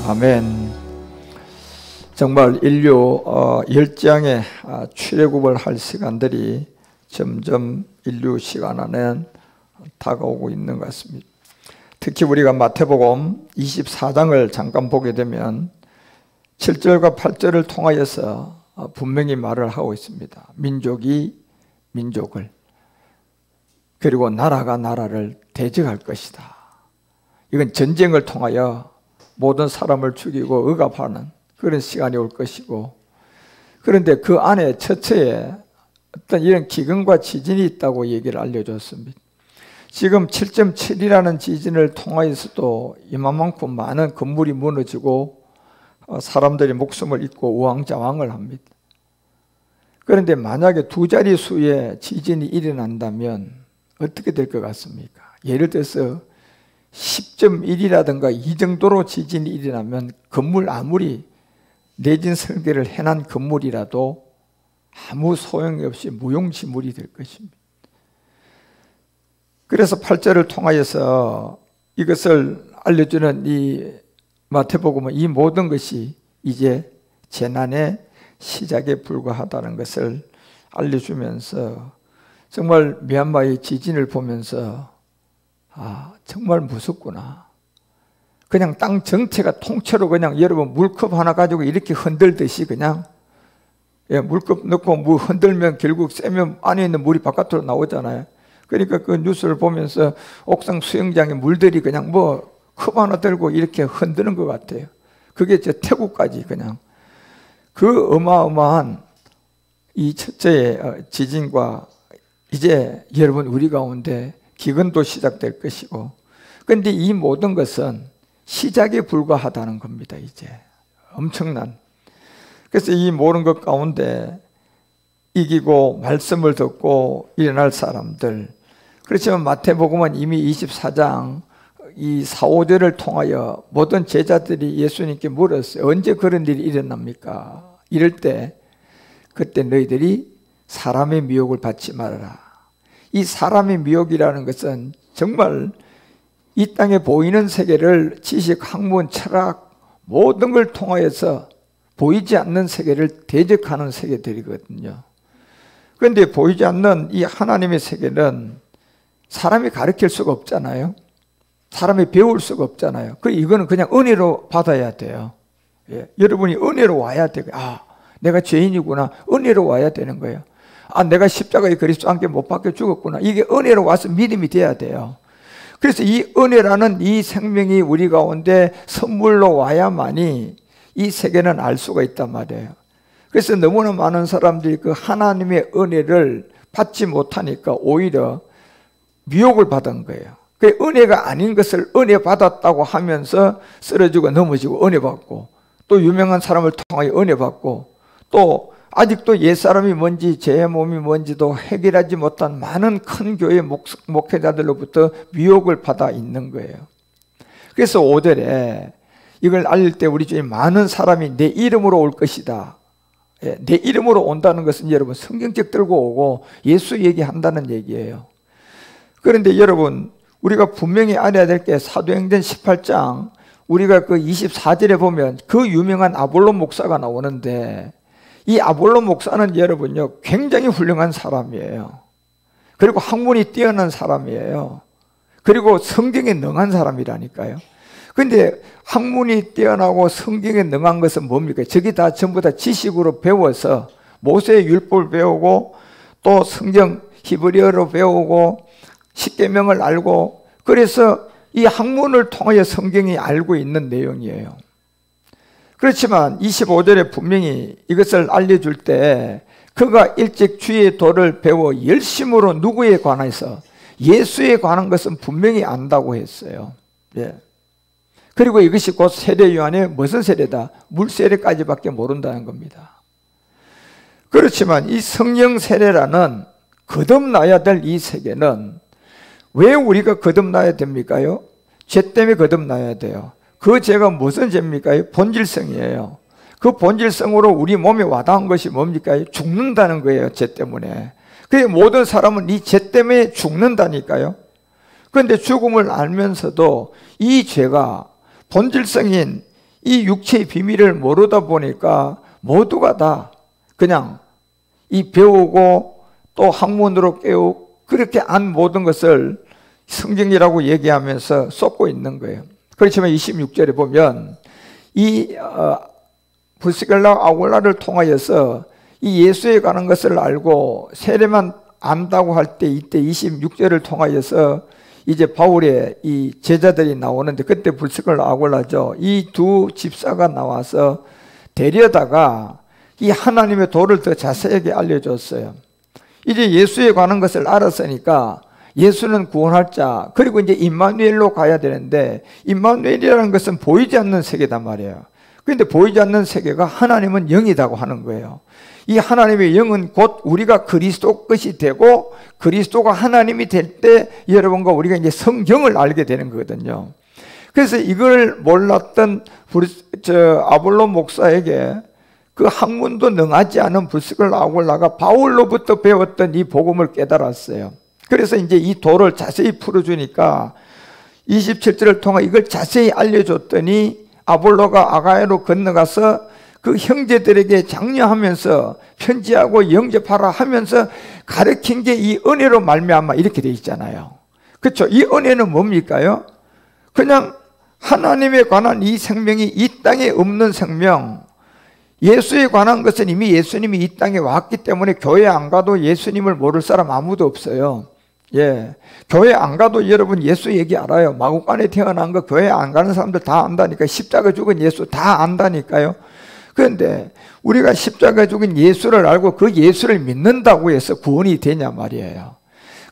아멘. 정말 인류 열장의 출애굽을 할 시간들이 점점 인류 시간 안에 다가오고 있는 것 같습니다. 특히 우리가 마태복음 24장을 잠깐 보게 되면 7절과 8절을 통하여서 분명히 말을 하고 있습니다. 민족이 민족을, 그리고 나라가 나라를 대적할 것이다. 이건 전쟁을 통하여 모든 사람을 죽이고 억압하는 그런 시간이 올 것이고, 그런데 그 안에 처처에 어떤 이런 기근과 지진이 있다고 얘기를 알려줬습니다. 지금 7.7이라는 지진을 통하여서도 이만큼 많은 건물이 무너지고 사람들이 목숨을 잃고 우왕좌왕을 합니다. 그런데 만약에 두 자릿수의 지진이 일어난다면 어떻게 될 것 같습니까? 예를 들어서 10.1이라든가 이 정도로 지진이 일어나면 건물 아무리 내진 설계를 해놓은 건물이라도 아무 소용이 없이 무용지물이 될 것입니다. 그래서 8절을 통하여서 이것을 알려주는 이 마태복음은 이 모든 것이 이제 재난의 시작에 불과하다는 것을 알려주면서 정말 미얀마의 지진을 보면서 정말 무섭구나. 그냥 땅 전체가 통째로 그냥 여러분 물컵 하나 가지고 이렇게 흔들듯이 그냥 물컵 넣고 물 흔들면 결국 쐬면 안에 있는 물이 바깥으로 나오잖아요. 그러니까 그 뉴스를 보면서 옥상 수영장에 물들이 그냥 컵 하나 들고 이렇게 흔드는 것 같아요. 그게 저 태국까지 그냥 그 어마어마한 이 첫째의 지진과 이제 여러분 우리 가운데 기근도 시작될 것이고, 그런데 이 모든 것은 시작에 불과하다는 겁니다. 이제 엄청난. 그래서 이 모든 것 가운데 이기고 말씀을 듣고 일어날 사람들, 그렇지만 마태복음은 이미 24장 이 4, 5절을 통하여 모든 제자들이 예수님께 물었어요. 언제 그런 일이 일어납니까? 이럴 때 그때 너희들이 사람의 미혹을 받지 말아라. 이 사람의 미혹이라는 것은 정말 이 땅에 보이는 세계를 지식, 학문, 철학 모든 걸 통하여서 보이지 않는 세계를 대적하는 세계들이거든요. 그런데 보이지 않는 이 하나님의 세계는 사람이 가르칠 수가 없잖아요. 사람이 배울 수가 없잖아요. 이거는 그냥 은혜로 받아야 돼요. 여러분이 은혜로 와야 돼요. 내가 죄인이구나. 은혜로 와야 되는 거예요. 내가 십자가에 그리스도 함께 못 박혀 죽었구나. 이게 은혜로 와서 믿음이 돼야 돼요. 그래서 이 은혜라는 이 생명이 우리 가운데 선물로 와야만이 이 세계는 알 수가 있단 말이에요. 그래서 너무나 많은 사람들이 그 하나님의 은혜를 받지 못하니까 오히려 미혹을 받은 거예요. 그 은혜가 아닌 것을 은혜 받았다고 하면서 쓰러지고 넘어지고 은혜 받고, 또 유명한 사람을 통하여 은혜 받고, 또 아직도 옛사람이 뭔지 제 몸이 뭔지도 해결하지 못한 많은 큰 교회 목회자들로부터 미혹을 받아 있는 거예요. 그래서 5절에 이걸 알릴 때 우리 중에 많은 사람이 내 이름으로 올 것이다. 내 이름으로 온다는 것은 여러분 성경책 들고 오고 예수 얘기한다는 얘기예요. 그런데 여러분 우리가 분명히 알아야 될 게 사도행전 18장 우리가 그 24절에 보면 그 유명한 아볼로 목사가 나오는데, 이 아볼로 목사는 여러분요 굉장히 훌륭한 사람이에요. 그리고 학문이 뛰어난 사람이에요. 그리고 성경에 능한 사람이라니까요. 그런데 학문이 뛰어나고 성경에 능한 것은 뭡니까? 저게 다 전부 다 지식으로 배워서 모세의 율법을 배우고 또 성경 히브리어로 배우고 십계명을 알고, 그래서 이 학문을 통하여 성경이 알고 있는 내용이에요. 그렇지만 25절에 분명히 이것을 알려줄 때 그가 일찍 주의 도를 배워 열심으로 누구에 관해서 예수에 관한 것은 분명히 안다고 했어요. 그리고 이것이 곧 세례요한의 무슨 세례다? 물세례까지밖에 모른다는 겁니다. 그렇지만 이 성령 세례라는 거듭나야 될 이 세계는 왜 우리가 거듭나야 됩니까요? 죄 때문에 거듭나야 돼요. 그 죄가 무슨 죄입니까? 본질성이에요. 그 본질성으로 우리 몸에 와닿은 것이 뭡니까? 죽는다는 거예요. 죄 때문에. 그래서 모든 사람은 이 죄 때문에 죽는다니까요. 그런데 죽음을 알면서도 이 죄가 본질성인 이 육체의 비밀을 모르다 보니까 모두가 다 그냥 이 배우고 또 학문으로 깨우고 그렇게 안 모든 것을 성경이라고 얘기하면서 쏟고 있는 거예요. 그렇지만 26절에 보면 이 브리스길라와 아굴라를 통하여서 이 예수에 관한 것을 알고 세례만 안다고 할 때 이때 26절을 통하여서 이제 바울의 이 제자들이 나오는데 그때 브리스길라 아굴라죠. 이 두 집사가 나와서 데려다가 이 하나님의 도를 더 자세하게 알려줬어요. 이제 예수에 관한 것을 알았으니까 예수는 구원할 자, 그리고 이제 임마누엘로 가야 되는데 임마누엘이라는 것은 보이지 않는 세계단 말이에요. 그런데 보이지 않는 세계가 하나님은 영이라고 하는 거예요. 이 하나님의 영은 곧 우리가 그리스도 것이 되고 그리스도가 하나님이 될 때 여러분과 우리가 이제 성경을 알게 되는 거거든요. 그래서 이걸 몰랐던 아볼로 목사에게 그 학문도 능하지 않은 브리스길라 아굴라가 바울로부터 배웠던 이 복음을 깨달았어요. 그래서 이제 이 도를 자세히 풀어주니까 27절을 통해 이걸 자세히 알려줬더니 아볼로가 아가야로 건너가서 그 형제들에게 장려하면서 편지하고 영접하라 하면서 가르친 게 이 은혜로 말미암아 이렇게 돼 있잖아요. 그렇죠? 이 은혜는 뭡니까요? 그냥 하나님에 관한 이 생명이 이 땅에 없는 생명, 예수에 관한 것은 이미 예수님이 이 땅에 왔기 때문에 교회 안 가도 예수님을 모를 사람 아무도 없어요. 예, 교회 안 가도 여러분 예수 얘기 알아요. 마구간에 태어난 거 교회 안 가는 사람들 다 안다니까. 십자가 죽은 예수 다 안다니까요. 그런데 우리가 십자가 죽은 예수를 알고 그 예수를 믿는다고 해서 구원이 되냐 말이에요.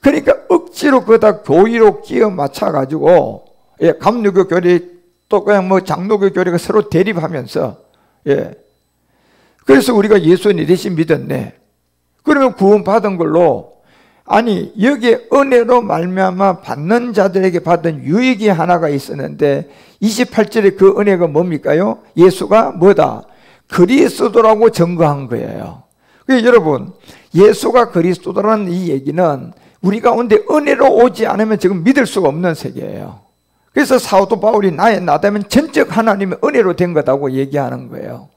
그러니까 억지로 그다 교리로 끼워 맞춰가지고, 예, 감리교 교리 또 그냥 뭐 장로교 교리가 서로 대립하면서, 예, 그래서 우리가 예수님 대신 믿었네. 그러면 구원 받은 걸로, 아니 여기에 은혜로 말미암아 받는 자들에게 받은 유익이 하나가 있었는데 28절에 그 은혜가 뭡니까요? 예수가 뭐다? 그리스도라고 증거한 거예요. 그래서 여러분, 예수가 그리스도라는 이 얘기는 우리 가운데 은혜로 오지 않으면 지금 믿을 수가 없는 세계예요. 그래서 사도 바울이 나의 나다면 전적 하나님의 은혜로 된 거다고 얘기하는 거예요.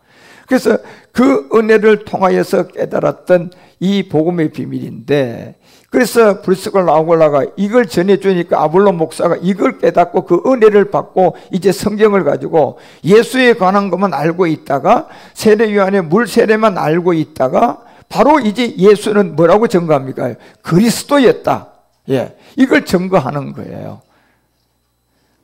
그래서 그 은혜를 통하여서 깨달았던 이 복음의 비밀인데, 그래서 브리스길라 아굴라가 이걸 전해주니까 아볼로 목사가 이걸 깨닫고 그 은혜를 받고 이제 성경을 가지고 예수에 관한 것만 알고 있다가 세례 요한의 물 세례만 알고 있다가 바로 이제 예수는 뭐라고 증거합니까? 그리스도였다. 예, 이걸 증거하는 거예요.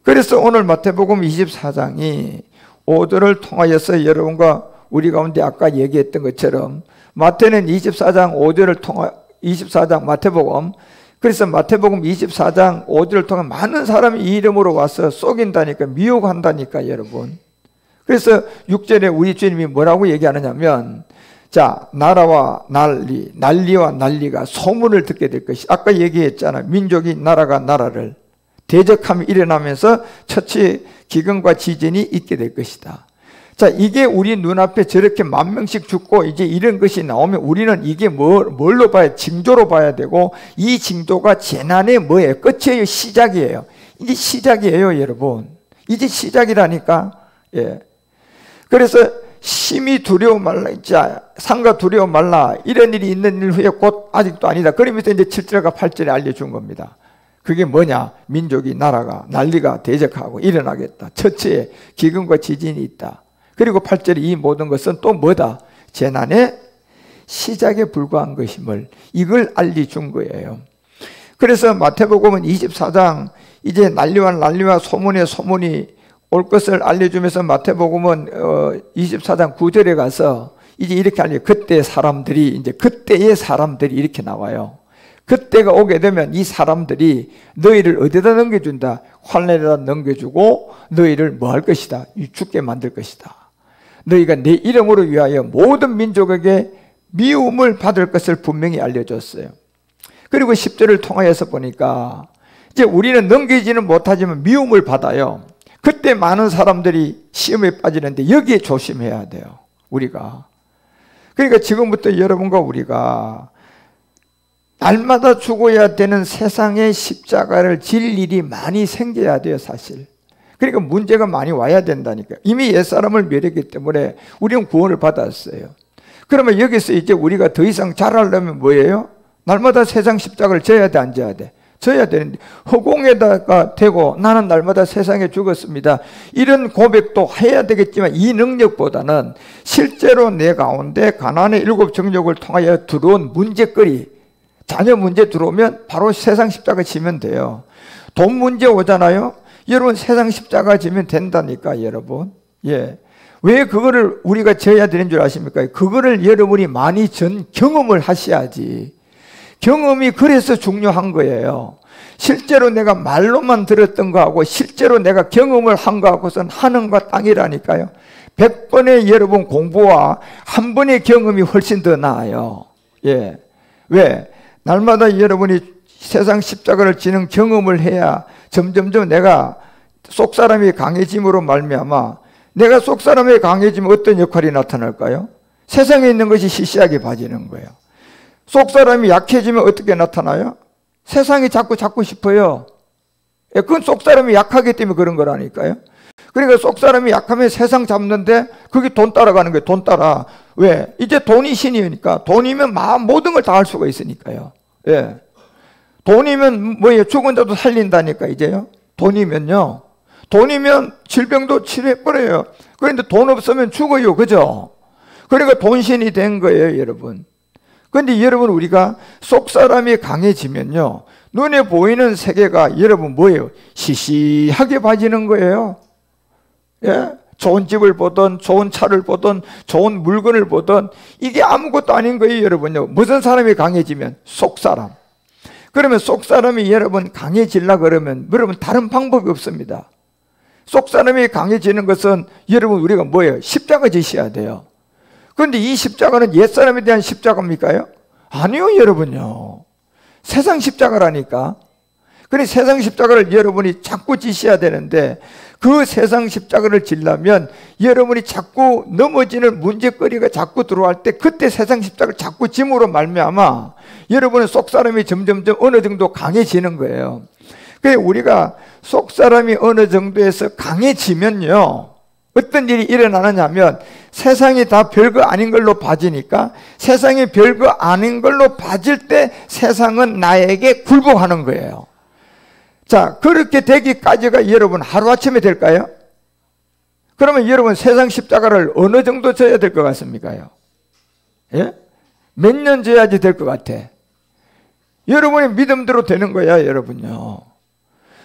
그래서 오늘 마태복음 24장이 5절을 통하여서 여러분과 우리 가운데 아까 얘기했던 것처럼 마태는 24장 5절을 통하 24장 마태복음, 그래서 마태복음 24장 5절을 통해 많은 사람이 이 이름으로 와서 속인다니까, 미혹한다니까 여러분. 그래서 6절에 우리 주님이 뭐라고 얘기하느냐면, 자, 나라와 난리, 난리와 난리가 소문을 듣게 될 것이, 아까 얘기했잖아. 민족이 나라가 나라를 대적함이 일어나면서 처치 기근과 지진이 있게 될 것이다. 자, 이게 우리 눈앞에 저렇게 10,000명씩 죽고 이제 이런 것이 나오면 우리는 이게 뭘로 봐야, 징조로 봐야 되고, 이 징조가 재난의 뭐예요? 끝이에요? 시작이에요? 이제 시작이에요, 여러분. 이제 시작이라니까. 예. 그래서 심히 두려워 말라, 자, 상가 두려워 말라, 이런 일이 있는 일 후에 곧 아직도 아니다. 그러면서 이제 7절과 8절에 알려준 겁니다. 그게 뭐냐? 민족이, 나라가, 난리가 대적하고 일어나겠다. 처치에 기근과 지진이 있다. 그리고 8절에 이 모든 것은 또 뭐다? 재난의 시작에 불과한 것임을, 이걸 알려준 거예요. 그래서 마태복음은 24장 이제 난리와 소문에 소문이 올 것을 알려주면서 마태복음은 24장 9절에 가서 이제 이렇게 알려. 그때의 사람들이 이렇게 나와요. 그때가 오게 되면 이 사람들이 너희를 어디다 넘겨준다? 환난에다 넘겨주고 너희를 뭐 할 것이다? 죽게 만들 것이다. 너희가 내 이름으로 위하여 모든 민족에게 미움을 받을 것을 분명히 알려줬어요. 그리고 10절을 통하여서 보니까 이제 우리는 넘기지는 못하지만 미움을 받아요. 그때 많은 사람들이 시험에 빠지는데 여기에 조심해야 돼요, 우리가. 그러니까 지금부터 여러분과 우리가 날마다 죽어야 되는 세상의 십자가를 질 일이 많이 생겨야 돼요, 사실. 그러니까 문제가 많이 와야 된다니까요. 이미 옛사람을 멸했기 때문에 우리는 구원을 받았어요. 그러면 여기서 이제 우리가 더 이상 잘하려면 뭐예요? 날마다 세상 십자가를 져야 돼, 안 져야 돼? 져야 되는데 허공에다가 대고 나는 날마다 세상에 죽었습니다. 이런 고백도 해야 되겠지만 이 능력보다는 실제로 내 가운데 가나안의 7 정욕을 통하여 들어온 문제거리, 자녀 문제 들어오면 바로 세상 십자가 지면 돼요. 돈 문제 오잖아요. 여러분 세상 십자가 지면 된다니까 여러분. 예. 왜 그거를 우리가 져야 되는 줄 아십니까? 그거를 여러분이 많이 경험을 하셔야지. 경험이 그래서 중요한 거예요. 실제로 내가 말로만 들었던 거하고 실제로 내가 경험을 한 거하고선 하늘과 땅이라니까요. 100번의 여러분 공부와 한 번의 경험이 훨씬 더 나아요. 예. 왜? 날마다 여러분이 세상 십자가를 지는 경험을 해야 점점점 내가 속사람이 강해짐으로 말미암아 내가 속사람이 강해지면 어떤 역할이 나타날까요? 세상에 있는 것이 시시하게 봐지는 거예요. 속사람이 약해지면 어떻게 나타나요? 세상이 자꾸 잡고 싶어요. 그건 속사람이 약하기 때문에 그런 거라니까요. 그러니까 속사람이 약하면 세상 잡는데 그게 돈 따라가는 거예요. 돈 따라. 왜? 이제 돈이 신이니까. 돈이면 모든 걸 다 할 수가 있으니까요. 예. 돈이면 뭐예요? 죽은 자도 살린다니까 이제요. 돈이면요. 돈이면 질병도 치료해버려요. 그런데 돈 없으면 죽어요. 그죠? 그러니까 돈신이 된 거예요, 여러분. 그런데 여러분 우리가 속사람이 강해지면요. 눈에 보이는 세계가 여러분 뭐예요? 시시하게 봐지는 거예요. 예? 좋은 집을 보든 좋은 차를 보든 좋은 물건을 보든 이게 아무것도 아닌 거예요, 여러분요. 무슨 사람이 강해지면? 속사람. 그러면 속사람이 여러분 강해지려고 그러면 여러분 다른 방법이 없습니다. 속사람이 강해지는 것은 여러분 우리가 뭐예요? 십자가 지셔야 돼요. 그런데 이 십자가는 옛사람에 대한 십자가입니까요? 아니요, 여러분요. 세상 십자가라니까. 그래 세상 십자가를 여러분이 자꾸 지셔야 되는데 그 세상 십자가를 지려면 여러분이 자꾸 넘어지는 문제거리가 자꾸 들어올 때 그때 세상 십자가를 자꾸 짐으로 말미암아 여러분의 속사람이 점점점 어느 정도 강해지는 거예요. 그래 우리가 속사람이 어느 정도에서 강해지면요 어떤 일이 일어나느냐 하면 세상이 다 별거 아닌 걸로 봐지니까 세상이 별거 아닌 걸로 봐질 때 세상은 나에게 굴복하는 거예요. 자, 그렇게 되기까지가 여러분 하루아침에 될까요? 그러면 여러분 세상 십자가를 어느 정도 져야 될 것 같습니까? 예? 몇 년 져야지 될 것 같아? 여러분의 믿음대로 되는 거야, 여러분요.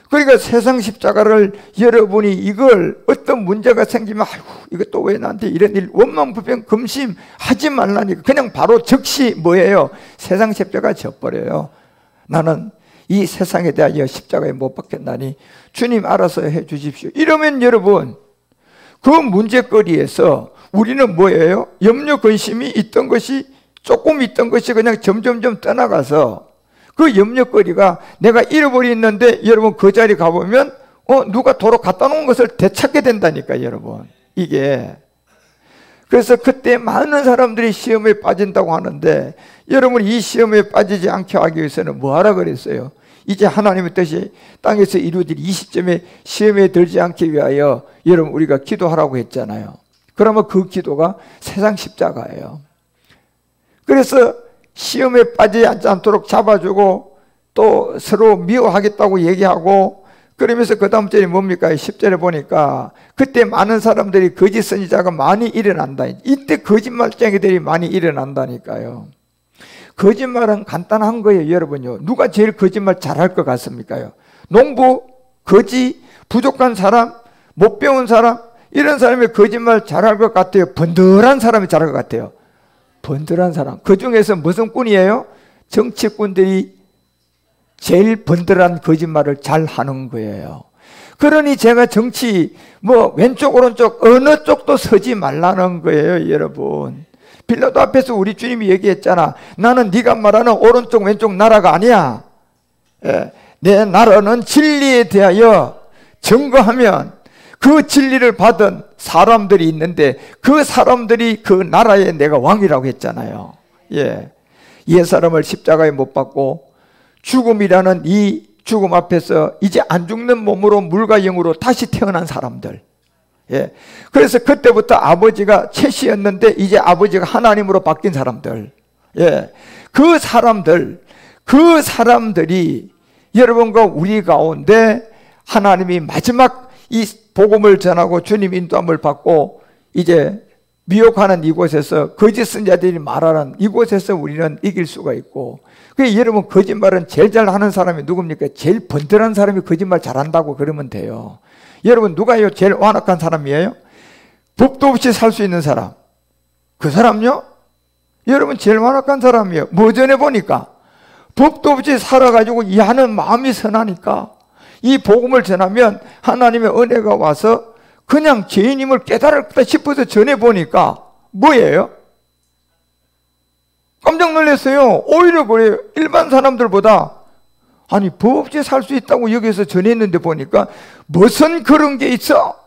그러니까 세상 십자가를 여러분이 이걸 어떤 문제가 생기면 아이고 이거 또 왜 나한테 이런 일 원망불평 금심 하지 말라니까 그냥 바로 즉시 뭐예요? 세상 십자가 져버려요. 나는 이 세상에 대하여 십자가에 못 박혔나니 주님 알아서 해 주십시오. 이러면 여러분 그 문제거리에서 우리는 뭐예요? 염려 근심이 있던 것이 조금 있던 것이 그냥 점점점 떠나가서 그 염려거리가 내가 잃어버렸는데 여러분 그 자리 가보면 누가 도로 갖다 놓은 것을 되찾게 된다니까 여러분. 이게 그래서 그때 많은 사람들이 시험에 빠진다고 하는데 여러분 이 시험에 빠지지 않게 하기 위해서는 뭐 하라 그랬어요? 이제 하나님의 뜻이 땅에서 이루어질 이 시점에 시험에 들지 않기 위하여 여러분 우리가 기도하라고 했잖아요. 그러면 그 기도가 세상 십자가예요. 그래서 시험에 빠지지 않도록 잡아주고 또 서로 미워하겠다고 얘기하고 그러면서 그 다음 절이 뭡니까? 10절에 보니까 그때 많은 사람들이 거짓 선지자가 많이 일어난다. 이때 거짓말쟁이들이 많이 일어난다니까요. 거짓말은 간단한 거예요, 여러분요. 누가 제일 거짓말 잘할 것 같습니까요? 농부, 거지, 부족한 사람, 못 배운 사람 이런 사람이 거짓말 잘할 것 같아요? 번들한 사람이 잘할 것 같아요? 번들한 사람. 그 중에서 무슨 꾼이에요? 정치꾼들이 제일 번들한 거짓말을 잘 하는 거예요. 그러니 제가 정치 왼쪽 오른쪽 어느 쪽도 서지 말라는 거예요, 여러분. 빌라도 앞에서 우리 주님이 얘기했잖아. 나는 네가 말하는 오른쪽 왼쪽 나라가 아니야. 내 나라는 진리에 대하여 증거하면 그 진리를 받은 사람들이 있는데 그 사람들이 그 나라에 내가 왕이라고 했잖아요. 옛사람을 십자가에 못 박고 죽음이라는 이 죽음 앞에서 이제 안 죽는 몸으로 물과 영으로 다시 태어난 사람들. 예. 그래서 그때부터 아버지가 챗이었는데 이제 아버지가 하나님으로 바뀐 사람들. 예. 그 사람들이 여러분과 우리 가운데 하나님이 마지막 이 복음을 전하고 주님 인도함을 받고 이제 미혹하는 이곳에서 거짓 선자들이 말하는 이곳에서 우리는 이길 수가 있고, 그게 여러분 거짓말은 제일 잘하는 사람이 누굽니까? 제일 번들한 사람이 거짓말 잘한다고 그러면 돼요. 여러분 누가요 제일 완악한 사람이에요? 법도 없이 살 수 있는 사람. 그 사람요? 여러분 제일 완악한 사람이에요. 뭐 전에 보니까 법도 없이 살아가지고 이 하는 마음이 선하니까 이 복음을 전하면 하나님의 은혜가 와서 그냥 죄인임을 깨달았다 싶어서 전해보니까 뭐예요? 깜짝 놀랐어요. 오히려 그래요. 일반 사람들보다 아니 법 없이 살 수 있다고 여기서 전했는데 보니까 무슨 그런 게 있어?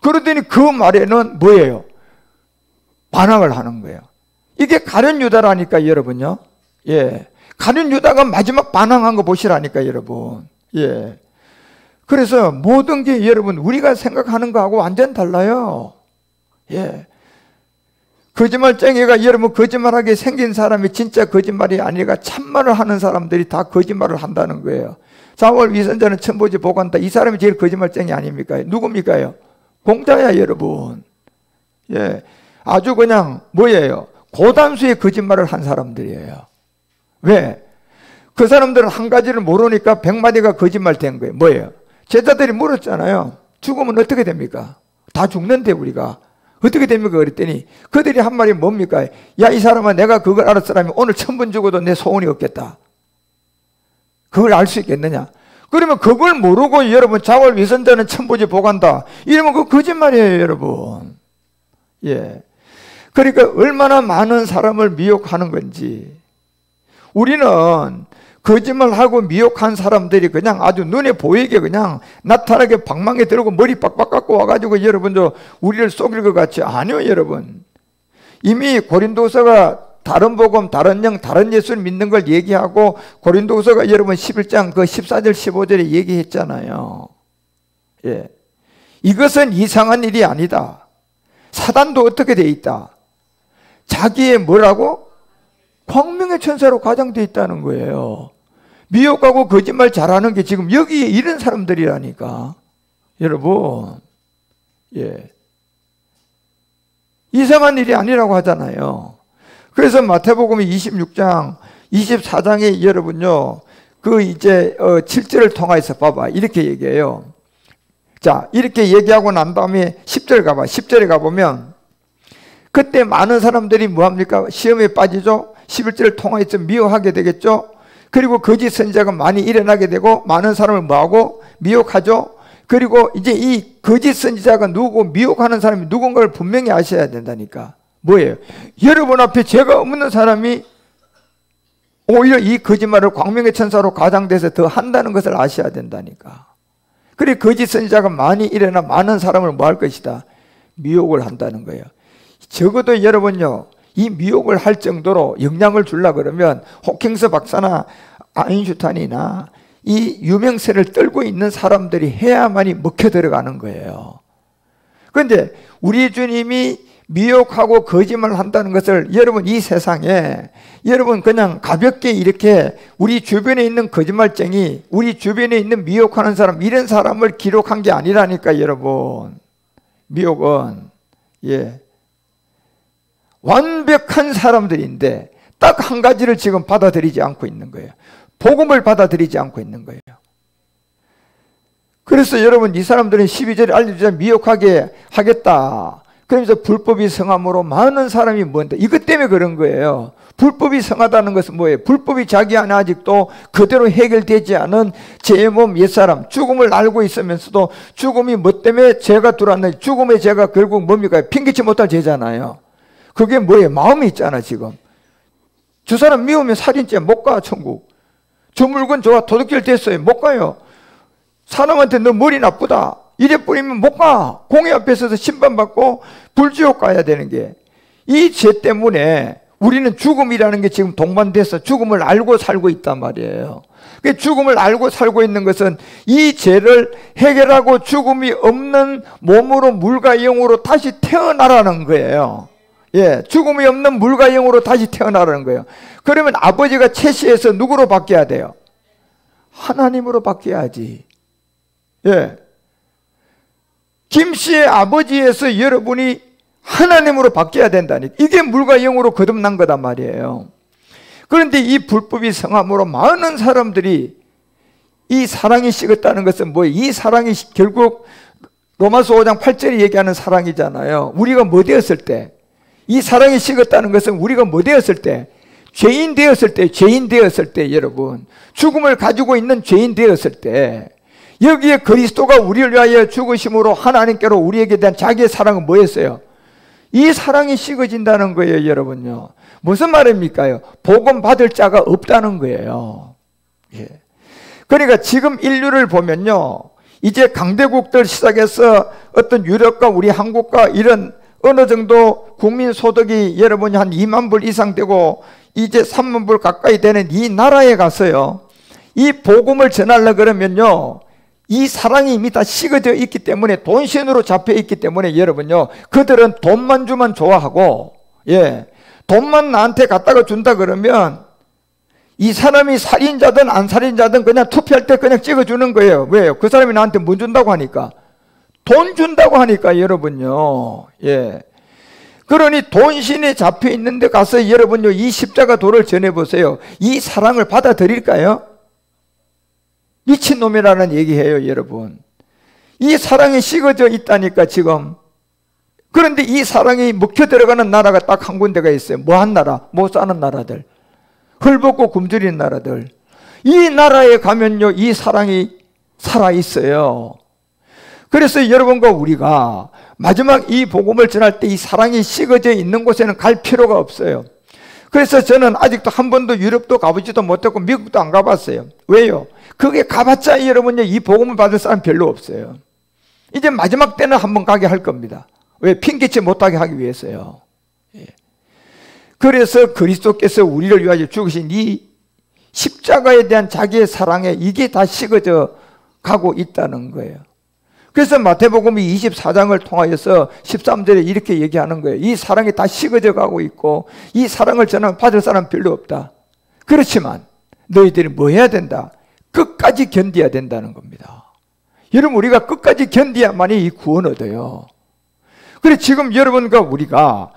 그러더니 그 말에는 뭐예요? 반항을 하는 거예요. 이게 가룟 유다라니까 여러분요. 예, 가룟 유다가 마지막 반항한 거 보시라니까 여러분. 예. 그래서 모든 게 여러분 우리가 생각하는 거하고 완전 달라요. 예. 거짓말쟁이가 여러분 거짓말하게 생긴 사람이 진짜 거짓말이 아니라 참말을 하는 사람들이 다 거짓말을 한다는 거예요. 4월 위선자는 천보지 보관다. 이 사람이 제일 거짓말쟁이 아닙니까? 누굽니까요? 공자야 여러분. 예. 아주 그냥 뭐예요? 고단수의 거짓말을 한 사람들이에요. 왜? 그 사람들은 한 가지를 모르니까 100마디가 거짓말 된 거예요. 뭐예요? 제자들이 물었잖아요. 죽으면 어떻게 됩니까? 다 죽는데 우리가 어떻게 됩니까? 그랬더니 그들이 한 말이 뭡니까? 야, 이 사람아, 내가 그걸 알았으라면 오늘 1000번 죽어도 내 소원이 없겠다. 그걸 알 수 있겠느냐? 그러면 그걸 모르고 여러분 자월 위선자는 천보지 보간다 이러면 그 거짓말이에요 여러분. 예. 그러니까 얼마나 많은 사람을 미혹하는 건지. 우리는 거짓말하고 미혹한 사람들이 그냥 아주 눈에 보이게 그냥 나타나게 방망이 들고 머리 빡빡 깎고 와가지고 여러분 우리를 속일 것 같지? 아니요 여러분. 이미 고린도서가 다른 복음, 다른 영, 다른 예수를 믿는 걸 얘기하고 고린도서가 여러분 11장 그 14절 15절에 얘기했잖아요. 예. 이것은 이상한 일이 아니다. 사단도 어떻게 돼 있다? 자기의 뭐라고? 광명의 천사로 과장되어 있다는 거예요. 미혹하고 거짓말 잘하는 게 지금 여기에 이런 사람들이라니까. 여러분, 예. 이상한 일이 아니라고 하잖아요. 그래서 마태복음 26장, 24장에 여러분요, 그 이제 7절을 통해서 봐봐. 이렇게 얘기해요. 자, 이렇게 얘기하고 난 다음에 10절 가봐. 10절에 가보면 그때 많은 사람들이 뭐합니까? 시험에 빠지죠. 11절을 통해서 미혹하게 되겠죠. 그리고 거짓 선지자가 많이 일어나게 되고 많은 사람을 뭐하고? 미혹하죠. 그리고 이제 이 거짓 선지자가 누구고 미혹하는 사람이 누군가를 분명히 아셔야 된다니까. 뭐예요? 여러분 앞에 죄가 없는 사람이 오히려 이 거짓말을 광명의 천사로 과장돼서 더 한다는 것을 아셔야 된다니까. 그래 거짓 선지자가 많이 일어나 많은 사람을 뭐 할 것이다? 미혹을 한다는 거예요. 적어도 여러분요, 이 미혹을 할 정도로 영향을 주려고 그러면 호킹스 박사나 아인슈타인이나 이 유명세를 떨고 있는 사람들이 해야만이 먹혀 들어가는 거예요. 그런데 우리 주님이 미혹하고 거짓말을 한다는 것을 여러분 이 세상에 여러분 그냥 가볍게 이렇게 우리 주변에 있는 거짓말쟁이, 우리 주변에 있는 미혹하는 사람, 이런 사람을 기록한 게 아니라니까 여러분. 미혹은 완벽한 사람들인데 딱 한 가지를 지금 받아들이지 않고 있는 거예요. 복음을 받아들이지 않고 있는 거예요. 그래서 여러분 이 사람들은 12절에 알려주자 미혹하게 하겠다. 그러면서 불법이 성함으로 많은 사람이 뭔데? 이것 때문에 그런 거예요. 불법이 성하다는 것은 뭐예요? 불법이 자기 안에 아직도 그대로 해결되지 않은 제 몸 옛사람, 죽음을 알고 있으면서도 죽음이 뭐 때문에 죄가 들어왔는지, 죽음의 죄가 결국 뭡니까? 핑계치 못할 죄잖아요. 그게 뭐예요? 마음이 있잖아 지금. 저 사람 미우면 살인죄 못 가 천국. 저 물건 저와 도둑질 됐어요. 못 가요. 사람한테 너 머리 나쁘다 이래 뿌리면 못 가. 공의 앞에 서서 심판받고 불지옥 가야 되는 게 이 죄 때문에 우리는 죽음이라는 게 지금 동반돼서 죽음을 알고 살고 있단 말이에요. 그 죽음을 알고 살고 있는 것은 이 죄를 해결하고 죽음이 없는 몸으로 물과 영으로 다시 태어나라는 거예요. 예, 죽음이 없는 물과 영으로 다시 태어나라는 거예요. 그러면 아버지가 채시에서 누구로 바뀌어야 돼요? 하나님으로 바뀌어야지. 예, 김씨의 아버지에서 여러분이 하나님으로 바뀌어야 된다니. 이게 물과 영으로 거듭난 거단 말이에요. 그런데 이 불법이 성함으로 많은 사람들이 이 사랑이 식었다는 것은 뭐예요? 이 사랑이 결국 로마서 5장 8절이 얘기하는 사랑이잖아요. 우리가 뭐 되었을 때? 이 사랑이 식었다는 것은 우리가 뭐 되었을 때? 죄인 되었을 때, 죄인 되었을 때, 여러분. 죽음을 가지고 있는 죄인 되었을 때, 여기에 그리스도가 우리를 위하여 죽으심으로 하나님께로 우리에게 대한 자기의 사랑은 뭐였어요? 이 사랑이 식어진다는 거예요, 여러분요. 무슨 말입니까? 복음 받을 자가 없다는 거예요. 예. 그러니까 지금 인류를 보면요, 이제 강대국들 시작해서 어떤 유럽과 우리 한국과 이런 어느 정도 국민 소득이 여러분이 한 2만 불 이상 되고 이제 3만 불 가까이 되는 이 나라에 가서요, 이 복음을 전하려고 그러면요, 이 사랑이 이미 다 식어져 있기 때문에, 돈신으로 잡혀 있기 때문에 여러분요, 그들은 돈만 주면 좋아하고, 예, 돈만 나한테 갖다가 준다 그러면 이 사람이 살인자든 안 살인자든 그냥 투표할 때 그냥 찍어주는 거예요. 왜요? 그 사람이 나한테 뭐 준다고 하니까? 돈 준다고 하니까, 여러분요. 예. 그러니 돈신에 잡혀 있는데 가서 여러분요, 이 십자가 도를 전해보세요. 이 사랑을 받아들일까요? 미친놈이라는 얘기예요, 여러분. 이 사랑이 식어져 있다니까, 지금. 그런데 이 사랑이 먹혀 들어가는 나라가 딱 한 군데가 있어요. 뭐한 나라? 못 사는 나라들. 헐벗고 굶주린 나라들. 이 나라에 가면요, 이 사랑이 살아있어요. 그래서 여러분과 우리가 마지막 이 복음을 전할 때 이 사랑이 식어져 있는 곳에는 갈 필요가 없어요. 그래서 저는 아직도 한 번도 유럽도 가보지도 못했고 미국도 안 가봤어요. 왜요? 그게 가봤자 여러분요, 이 복음을 받을 사람 별로 없어요. 이제 마지막 때는 한번 가게 할 겁니다. 왜? 핑계치 못하게 하기 위해서요. 예. 그래서 그리스도께서 우리를 위하여 죽으신 이 십자가에 대한 자기의 사랑에 이게 다 식어져 가고 있다는 거예요. 그래서 마태복음 24장을 통하여서 13절에 이렇게 얘기하는 거예요. 이 사랑이 다 식어져 가고 있고 이 사랑을 전하면 받을 사람 별로 없다. 그렇지만 너희들이 뭐 해야 된다? 끝까지 견뎌야 된다는 겁니다. 여러분, 우리가 끝까지 견뎌야만이 이 구원 얻어요. 그래, 지금 여러분과 우리가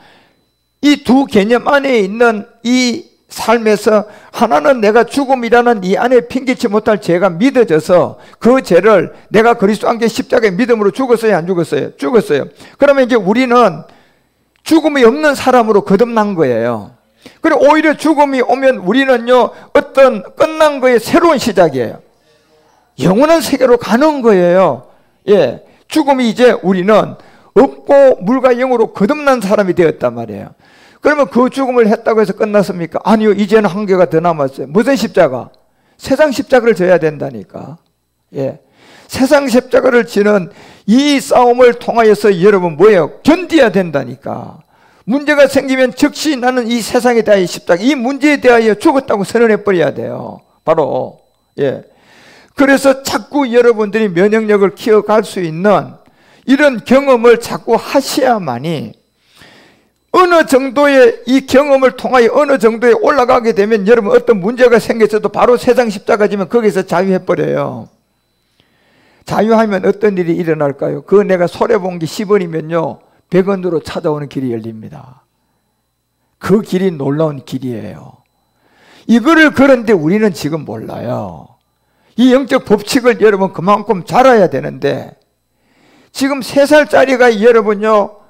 이 두 개념 안에 있는 이 삶에서 하나는 내가 죽음이라는 이 안에 핑계치 못할 죄가 믿어져서 그 죄를 내가 그리스도 함께 십자가의 믿음으로 죽었어요, 안 죽었어요? 죽었어요. 그러면 이제 우리는 죽음이 없는 사람으로 거듭난 거예요. 그리고 오히려 죽음이 오면 우리는요, 어떤 끝난 거의 새로운 시작이에요. 영원한 세계로 가는 거예요. 예, 죽음이 이제 우리는 없고 물과 영으로 거듭난 사람이 되었단 말이에요. 그러면 그 죽음을 했다고 해서 끝났습니까? 아니요, 이제는 한 개가 더 남았어요. 무슨 십자가? 세상 십자가를 져야 된다니까. 예, 세상 십자가를 지는 이 싸움을 통하여서 여러분 뭐예요? 견뎌야 된다니까. 문제가 생기면 즉시 나는 이 세상에 대하여 십자가, 이 문제에 대하여 죽었다고 선언해 버려야 돼요. 바로. 예. 그래서 자꾸 여러분들이 면역력을 키워갈 수 있는 이런 경험을 자꾸 하셔야만이 어느 정도의 이 경험을 통하여 어느 정도에 올라가게 되면 여러분 어떤 문제가 생겼어도 바로 세상 십자가 지면 거기서 자유해버려요. 자유하면 어떤 일이 일어날까요? 그거 내가 손해본 게 10원이면요 100원으로 찾아오는 길이 열립니다. 그 길이 놀라운 길이에요. 이거를 그런데 우리는 지금 몰라요. 이 영적 법칙을 여러분 그만큼 잘 알아야 되는데 지금 3살짜리가 여러분요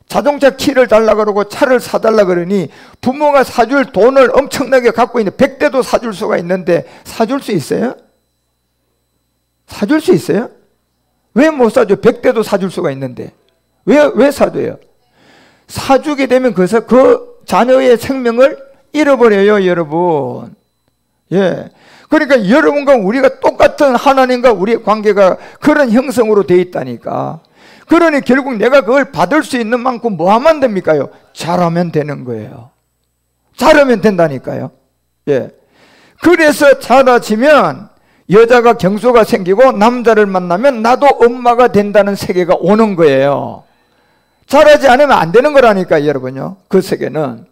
자동차 키를 달라 그러고 차를 사달라 그러니 부모가 사줄 돈을 엄청나게 갖고 있는데 100대도 사줄 수가 있는데 사줄 수 있어요? 사줄 수 있어요? 왜 못 사줘? 100대도 사줄 수가 있는데 왜 사줘요? 사주게 되면 그 자녀의 생명을 잃어버려요, 여러분. 예. 그러니까 여러분과 우리가 똑같은 하나님과 우리의 관계가 그런 형성으로 되어 있다니까. 그러니 결국 내가 그걸 받을 수 있는 만큼 뭐 하면 됩니까요? 잘하면 되는 거예요. 자라면 된다니까요. 예. 그래서 자라지면 여자가 경소가 생기고 남자를 만나면 나도 엄마가 된다는 세계가 오는 거예요. 자라지 않으면 안 되는 거라니까 여러분요. 그 세계는.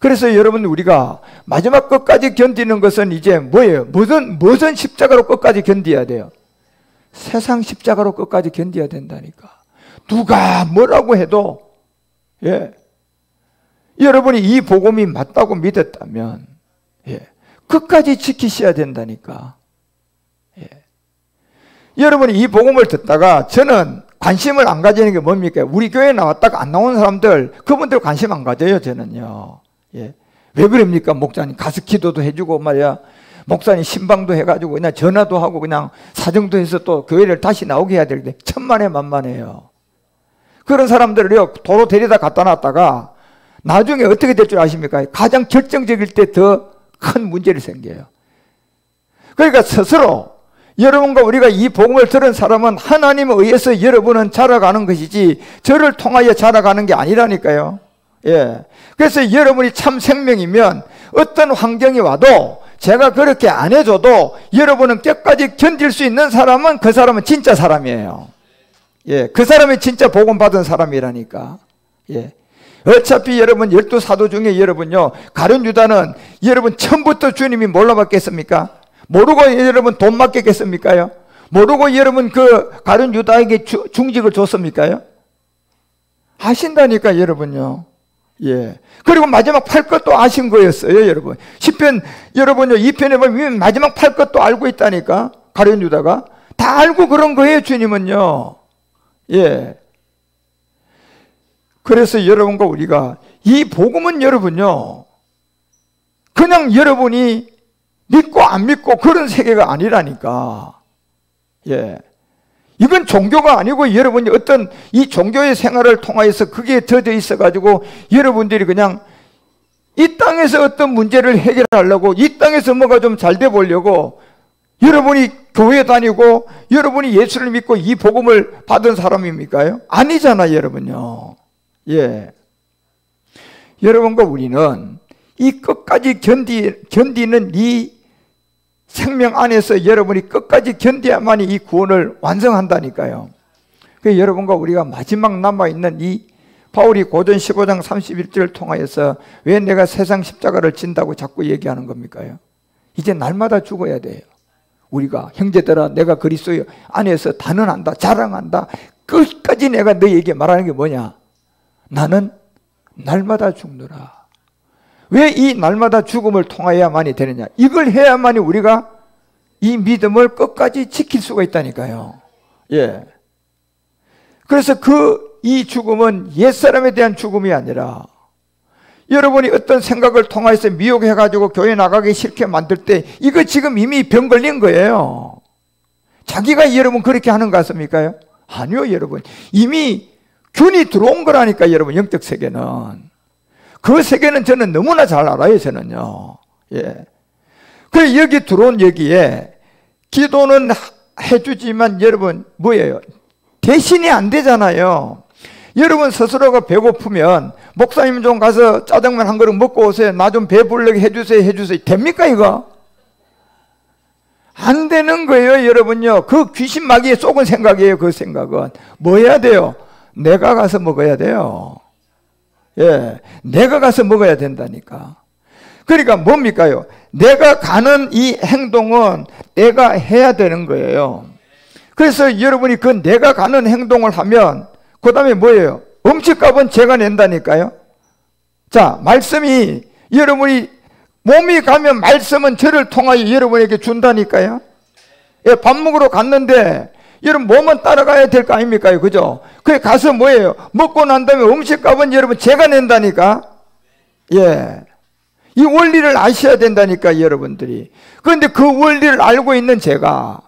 그래서 여러분 우리가 마지막 끝까지 견디는 것은 이제 뭐예요? 무슨 십자가로 끝까지 견뎌야 돼요? 세상 십자가로 끝까지 견뎌야 된다니까. 누가 뭐라고 해도 예. 여러분이 이 복음이 맞다고 믿었다면 예. 끝까지 지키셔야 된다니까. 예. 여러분이 이 복음을 듣다가 저는 관심을 안 가지는 게 뭡니까? 우리 교회에 나왔다가 안 나오는 사람들 그분들 관심 안 가져요 저는요. 예. 왜 그럽니까? 목사님 가서 기도도 해주고 말이야. 목사님 신방도 해가지고 그냥 전화도 하고 그냥 사정도 해서 또 교회를 다시 나오게 해야 되는데 천만에 만만해요. 그런 사람들을요 도로 데려다 갖다 놨다가 나중에 어떻게 될 줄 아십니까? 가장 결정적일 때 더 큰 문제를 생겨요. 그러니까 스스로 여러분과 우리가 이 복음을 들은 사람은 하나님에 의해서 여러분은 자라가는 것이지 저를 통하여 자라가는 게 아니라니까요. 예. 그래서 여러분이 참 생명이면 어떤 환경이 와도 제가 그렇게 안 해줘도 여러분은 끝까지 견딜 수 있는 사람은 그 사람은 진짜 사람이에요. 예. 그 사람이 진짜 복음 받은 사람이라니까. 예. 어차피 여러분 12사도 중에 여러분요 가룟 유다는 여러분 처음부터 주님이 몰라봤겠습니까? 모르고 여러분 돈 맡겼겠습니까요? 모르고 여러분 그 가룟 유다에게 중직을 줬습니까요? 아신다니까 여러분요. 예. 그리고 마지막 팔 것도 아신 거였어요 여러분. 시편 여러분요 2편에 보면 마지막 팔 것도 알고 있다니까. 가룟 유다가 다 알고 그런 거예요 주님은요. 예. 그래서 여러분과 우리가 이 복음은 여러분요 그냥 여러분이 믿고 안 믿고 그런 세계가 아니라니까. 예. 이건 종교가 아니고 여러분이 어떤 이 종교의 생활을 통하여서 그게 젖어 있어가지고 여러분들이 그냥 이 땅에서 어떤 문제를 해결하려고 이 땅에서 뭐가 좀 잘 돼 보려고 여러분이 교회 다니고 여러분이 예수를 믿고 이 복음을 받은 사람입니까요? 아니잖아요 여러분요. 예. 여러분과 우리는 이 끝까지 견디는 이 생명 안에서 여러분이 끝까지 견뎌야만이 이 구원을 완성한다니까요. 그래서 여러분과 우리가 마지막 남아있는 이 바울이 고전 15장 31절을 통하여서 왜 내가 세상 십자가를 진다고 자꾸 얘기하는 겁니까요? 이제 날마다 죽어야 돼요. 우리가 형제들아 내가 그리스도 안에서 단언한다 자랑한다 끝까지 내가 너희에게 말하는 게 뭐냐? 나는 날마다 죽노라. 왜 이 날마다 죽음을 통하여야만이 되느냐? 이걸 해야만이 우리가 이 믿음을 끝까지 지킬 수가 있다니까요. 예. 그래서 이 죽음은 옛사람에 대한 죽음이 아니라 여러분이 어떤 생각을 통해서 미혹해가지고 교회 나가기 싫게 만들 때 이거 지금 이미 병 걸린 거예요. 자기가 여러분 그렇게 하는 거 같습니까? 아니요 여러분. 이미 균이 들어온 거라니까 여러분 영적 세계는. 그 세계는 저는 너무나 잘 알아요 저는요. 예. 그래서 여기 들어온 여기에 기도는 해주지만 여러분 뭐예요? 대신이 안 되잖아요. 여러분 스스로가 배고프면 목사님 좀 가서 짜장면 한 그릇 먹고 오세요. 나 좀 배부르게 해주세요. 됩니까 이거? 안 되는 거예요 여러분요. 그 귀신 마귀에 속은 생각이에요. 그 생각은 뭐 해야 돼요? 내가 가서 먹어야 돼요. 예, 내가 가서 먹어야 된다니까. 그러니까 뭡니까요? 내가 가는 이 행동은 내가 해야 되는 거예요. 그래서 여러분이 그 내가 가는 행동을 하면 그 다음에 뭐예요? 음식값은 제가 낸다니까요. 자, 말씀이 여러분이 몸이 가면 말씀은 저를 통하여 여러분에게 준다니까요. 예, 밥 먹으러 갔는데 여러분 몸은 따라가야 될 거 아닙니까? 그죠? 그래 가서 뭐예요? 먹고 난 다음에 음식값은 여러분 제가 낸다니까. 예. 이 원리를 아셔야 된다니까 여러분들이. 그런데 그 원리를 알고 있는 제가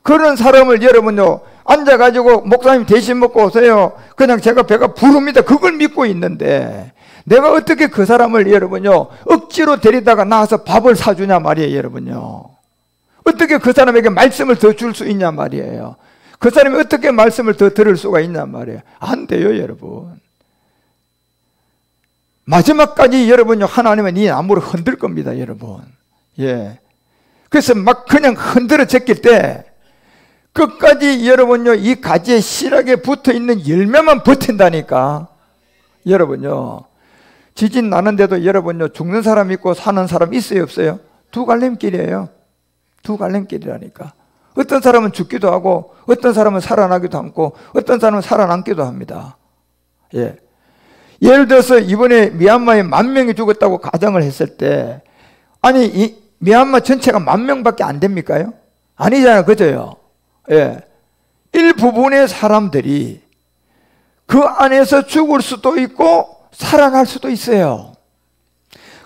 그런 사람을 여러분요 앉아가지고 목사님 대신 먹고 오세요. 그냥 제가 배가 부릅니다. 그걸 믿고 있는데 내가 어떻게 그 사람을 여러분요 억지로 데리다가 나와서 밥을 사주냐 말이에요 여러분요. 어떻게 그 사람에게 말씀을 더 줄 수 있냐 말이에요. 그 사람이 어떻게 말씀을 더 들을 수가 있냐 말이에요. 안 돼요 여러분. 마지막까지 여러분요, 하나님은 이 나무를 흔들 겁니다, 여러분. 예. 그래서 막 그냥 흔들어 제낄 때 끝까지 여러분요, 이 가지에 실하게 붙어 있는 열매만 버틴다니까. 여러분요, 지진 나는데도 여러분요, 죽는 사람 있고 사는 사람 있어요, 없어요? 두 갈림길이에요. 두 갈림길이라니까. 어떤 사람은 죽기도 하고 어떤 사람은 살아나기도 하고 어떤 사람은 살아남기도 합니다. 예. 예를 들어서 이번에 미얀마에 10,000명이 죽었다고 가정을 했을 때, 아니 이 미얀마 전체가 10,000명밖에 안 됩니까요? 아니잖아요, 그죠요? 예. 일부분의 사람들이 그 안에서 죽을 수도 있고 살아날 수도 있어요.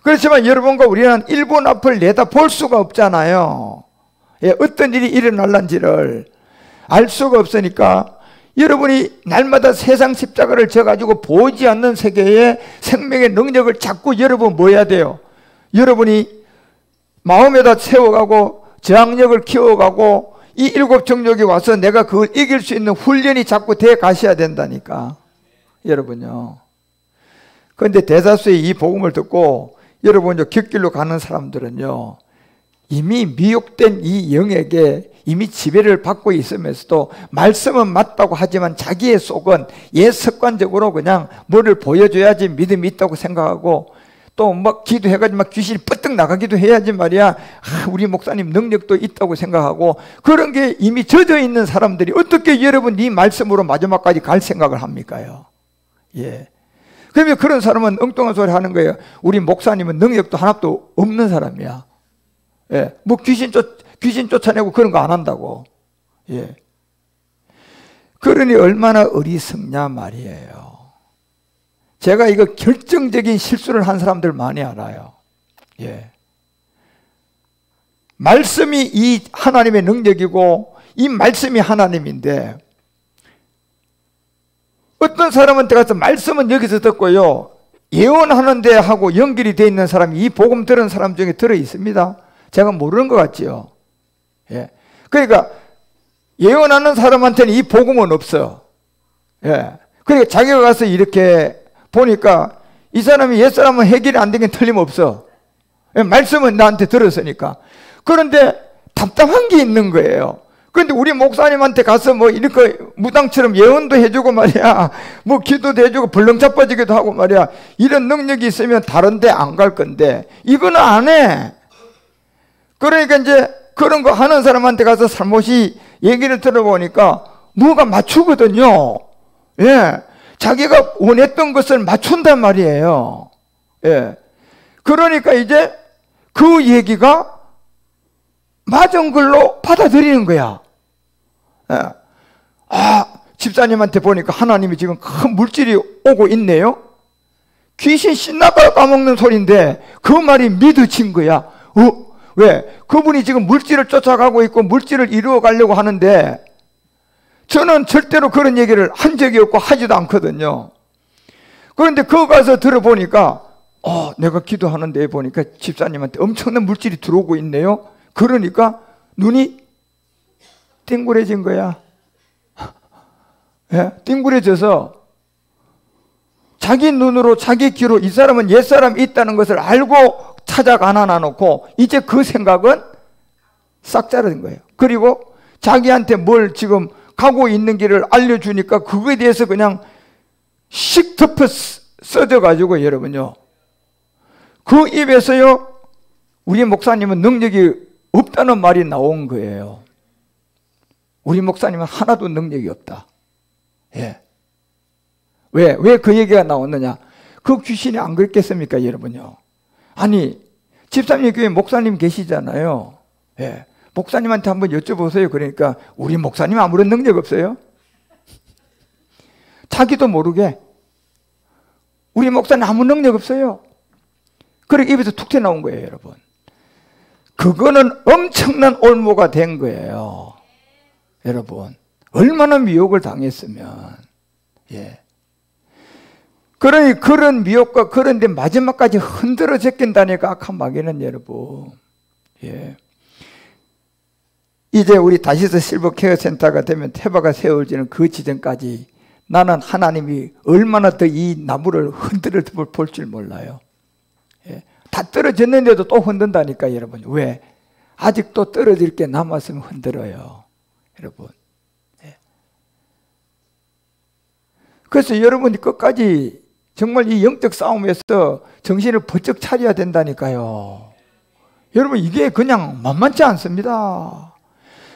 그렇지만 여러분과 우리는 1분 앞을 내다볼 수가 없잖아요. 예, 어떤 일이 일어날는지를 알 수가 없으니까 여러분이 날마다 세상 십자가를 져가지고 보이지 않는 세계의 생명의 능력을 자꾸 여러분 뭐 해야 돼요? 여러분이 마음에다 세워가고 저항력을 키워가고 이 7 정력이 와서 내가 그걸 이길 수 있는 훈련이 자꾸 돼 가셔야 된다니까. 여러분요. 그런데 대다수의 이 복음을 듣고 여러분요, 곁길로 가는 사람들은요, 이미 미혹된 이 영에게 이미 지배를 받고 있으면서도 말씀은 맞다고 하지만 자기의 속은 습관적으로 그냥 뭐를 보여줘야지 믿음이 있다고 생각하고 또 막 기도해가지고 막 귀신이 뻗뜩 나가기도 해야지 말이야, 우리 목사님 능력도 있다고 생각하고 그런 게 이미 젖어 있는 사람들이 어떻게 여러분 이 말씀으로 마지막까지 갈 생각을 합니까요? 예. 그러면 그런 사람은 엉뚱한 소리 하는 거예요. 우리 목사님은 능력도 하나도 없는 사람이야. 예. 뭐 귀신 쫓아내고 그런 거 안 한다고. 예. 그러니 얼마나 어리석냐 말이에요. 제가 이거 결정적인 실수를 한 사람들 많이 알아요. 예. 말씀이 이 하나님의 능력이고 이 말씀이 하나님인데 어떤 사람한테 가서 말씀은 여기서 듣고요, 예언하는데 하고 연결이 되어 있는 사람이 이 복음 들은 사람 중에 들어 있습니다. 제가 모르는 것 같지요. 예. 그러니까 예언하는 사람한테는 이 복음은 없어. 예. 그러니까 자기가 가서 이렇게 보니까 이 사람이 옛사람은 해결이 안 되긴 틀림없어. 예. 말씀은 나한테 들었으니까. 그런데 답답한 게 있는 거예요. 그런데 우리 목사님한테 가서 뭐 이렇게 무당처럼 예언도 해주고 말이야, 뭐 기도도 해주고 벌렁 자빠지기도 하고 말이야, 이런 능력이 있으면 다른 데 안 갈 건데 이거는 안 해. 그러니까 이제 그런 거 하는 사람한테 가서 살못이 얘기를 들어보니까 뭐가 맞추거든요. 예. 자기가 원했던 것을 맞춘단 말이에요. 예. 그러니까 이제 그 얘기가 맞은 걸로 받아들이는 거야. 예. 아, 집사님한테 보니까 하나님이 지금 큰 물질이 오고 있네요. 귀신 신나가 까먹는 소리인데 그 말이 믿어진 거야. 왜? 그분이 지금 물질을 쫓아가고 있고 물질을 이루어 가려고 하는데 저는 절대로 그런 얘기를 한 적이 없고 하지도 않거든요. 그런데 그거 가서 들어보니까 내가 기도하는데 보니까 집사님한테 엄청난 물질이 들어오고 있네요. 그러니까 눈이 띵그레진 거야. 예? 띵그레져서 자기 눈으로 자기 귀로 이 사람은 옛사람이 있다는 것을 알고 찾아가나 놓고 이제 그 생각은 싹 자르는 거예요. 그리고 자기한테 뭘 지금 가고 있는 길을 알려주니까 그거에 대해서 그냥 씩 덮어 써져가지고 여러분요, 그 입에서요 우리 목사님은 능력이 없다는 말이 나온 거예요. 우리 목사님은 하나도 능력이 없다. 예. 왜 그 얘기가 나왔느냐? 그 귀신이 안 그랬겠습니까, 여러분요? 아니, 집사님 교회 목사님 계시잖아요. 예. 목사님한테 한번 여쭤보세요. 그러니까 우리 목사님 아무런 능력 없어요? 자기도 모르게 우리 목사님 아무 능력 없어요. 그렇게 입에서 툭 튀어나온 거예요, 여러분. 그거는 엄청난 올무가 된 거예요. 여러분, 얼마나 미혹을 당했으면. 예. 그러니 그런 미혹과 그런데 마지막까지 흔들어 제낀다니까, 악한 마귀는 여러분. 예. 이제 우리 다시스 실버 케어 센터가 되면 테바가 세워지는 그 지점까지 나는 하나님이 얼마나 더 이 나무를 흔들어 볼 줄 몰라요. 예. 다 떨어졌는데도 또 흔든다니까 여러분. 왜? 아직도 떨어질 게 남았으면 흔들어요 여러분. 예. 그래서 여러분이 끝까지 정말 이 영적 싸움에서 정신을 번쩍 차려야 된다니까요. 여러분 이게 그냥 만만치 않습니다.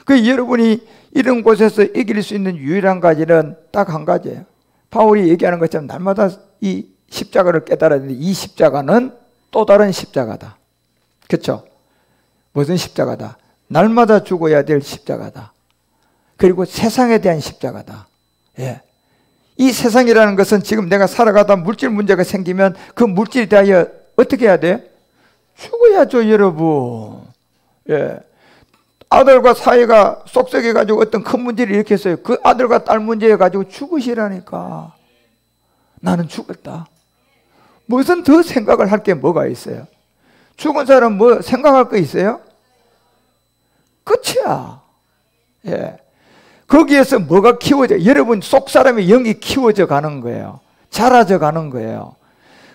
그 여러분이 이런 곳에서 이길 수 있는 유일한 가지는 딱 한 가지예요. 바울이 얘기하는 것처럼 날마다 이 십자가를 깨달아야 되는데 이 십자가는 또 다른 십자가다. 그렇죠? 무슨 십자가다? 날마다 죽어야 될 십자가다. 그리고 세상에 대한 십자가다. 예. 이 세상이라는 것은 지금 내가 살아가다 물질 문제가 생기면 그 물질에 대하여 어떻게 해야 돼? 죽어야죠 여러분. 예. 아들과 사이가 쏙썩해가지고 어떤 큰 문제를 일으켰어요. 그 아들과 딸 문제여가지고 죽으시라니까. 나는 죽었다. 무슨 더 생각을 할 게 뭐가 있어요? 죽은 사람 뭐 생각할 거 있어요? 끝이야. 예. 거기에서 뭐가 키워져? 여러분 속 사람의 영이 키워져 가는 거예요. 자라져 가는 거예요.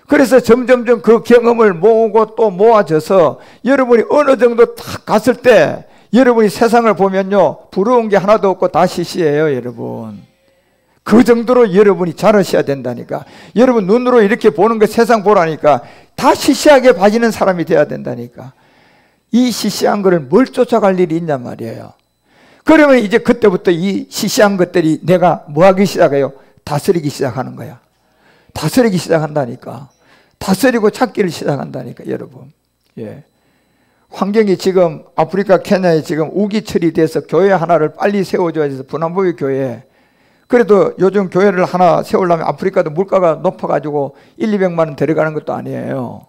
그래서 점점점 그 경험을 모으고 또 모아져서 여러분이 어느 정도 딱 갔을 때 여러분이 세상을 보면요 부러운 게 하나도 없고 다 시시해요 여러분. 그 정도로 여러분이 자라셔야 된다니까. 여러분 눈으로 이렇게 보는 거 세상 보라니까 다 시시하게 봐지는 사람이 돼야 된다니까. 이 시시한 거를 뭘 쫓아갈 일이 있냔 말이에요. 그러면 이제 그때부터 이 시시한 것들이 내가 뭐 하기 시작해요? 다스리기 시작하는 거야. 다스리기 시작한다니까. 다스리고 찾기를 시작한다니까 여러분. 예. 환경이 지금 아프리카 케냐에 지금 우기철이 돼서 교회 하나를 빨리 세워줘야 해서 분한보유 교회. 그래도 요즘 교회를 하나 세우려면 아프리카도 물가가 높아가지고 100~200만 원 들어가는 것도 아니에요.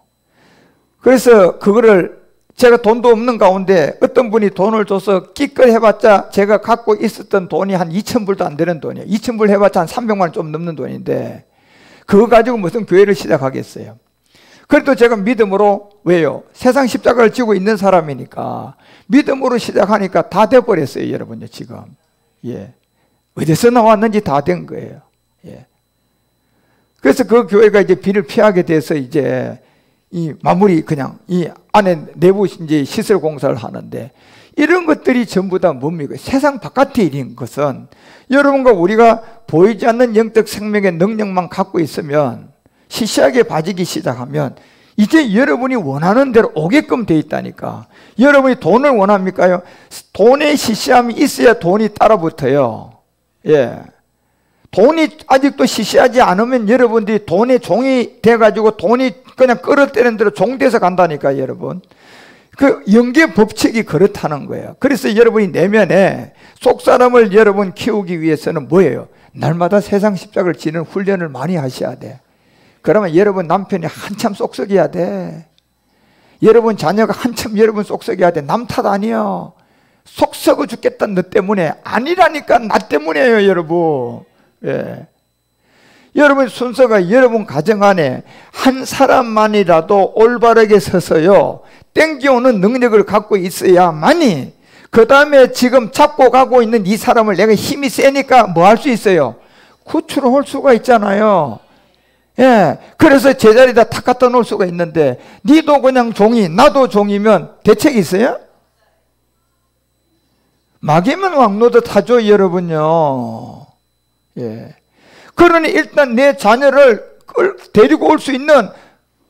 그래서 그거를 제가 돈도 없는 가운데 어떤 분이 돈을 줘서 끼끌 해봤자 제가 갖고 있었던 돈이 한 2,000불도 안 되는 돈이에요. 2,000불 해봤자 한 300만 원 좀 넘는 돈인데 그거 가지고 무슨 교회를 시작하겠어요. 그래도 제가 믿음으로 왜요? 세상 십자가를 지고 있는 사람이니까 믿음으로 시작하니까 다 돼버렸어요 여러분요 지금. 예. 어디서 나왔는지 다 된 거예요. 예. 그래서 그 교회가 이제 비를 피하게 돼서 이제 이 마무리 그냥 이 안에 내부 이제 시설 공사를 하는데 이런 것들이 전부 다 뭡니까? 세상 바깥의 일인 것은 여러분과 우리가 보이지 않는 영적 생명의 능력만 갖고 있으면 시시하게 봐지기 시작하면 이제 여러분이 원하는 대로 오게끔 돼 있다니까. 여러분이 돈을 원합니까요? 돈의 시시함이 있어야 돈이 따라붙어요. 예. 돈이 아직도 시시하지 않으면 여러분들이 돈의 종이 돼가지고 돈이 그냥 끌어떼는 대로 종돼서 간다니까 여러분. 그 영계 법칙이 그렇다는 거예요. 그래서 여러분이 내면에 속사람을 여러분 키우기 위해서는 뭐예요? 날마다 세상 십자가를 지는 훈련을 많이 하셔야 돼. 그러면 여러분 남편이 한참 쏙썩여야 돼. 여러분 자녀가 한참 여러분 쏙썩여야 돼. 남 탓 아니야. 속썩어 죽겠다 너 때문에. 아니라니까 나 때문이에요 여러분. 예. 여러분 순서가 여러분 가정 안에 한 사람만이라도 올바르게 서서요 땡겨오는 능력을 갖고 있어야만이 그 다음에 지금 잡고 가고 있는 이 사람을 내가 힘이 세니까 뭐 할 수 있어요? 구출할 수가 있잖아요. 예. 그래서 제자리에다 탁 갖다 놓을 수가 있는데 니도 그냥 종이 나도 종이면 대책이 있어요? 막이면 왕노릇 하죠 여러분요. 예. 그러니 일단 내 자녀를 데리고 올 수 있는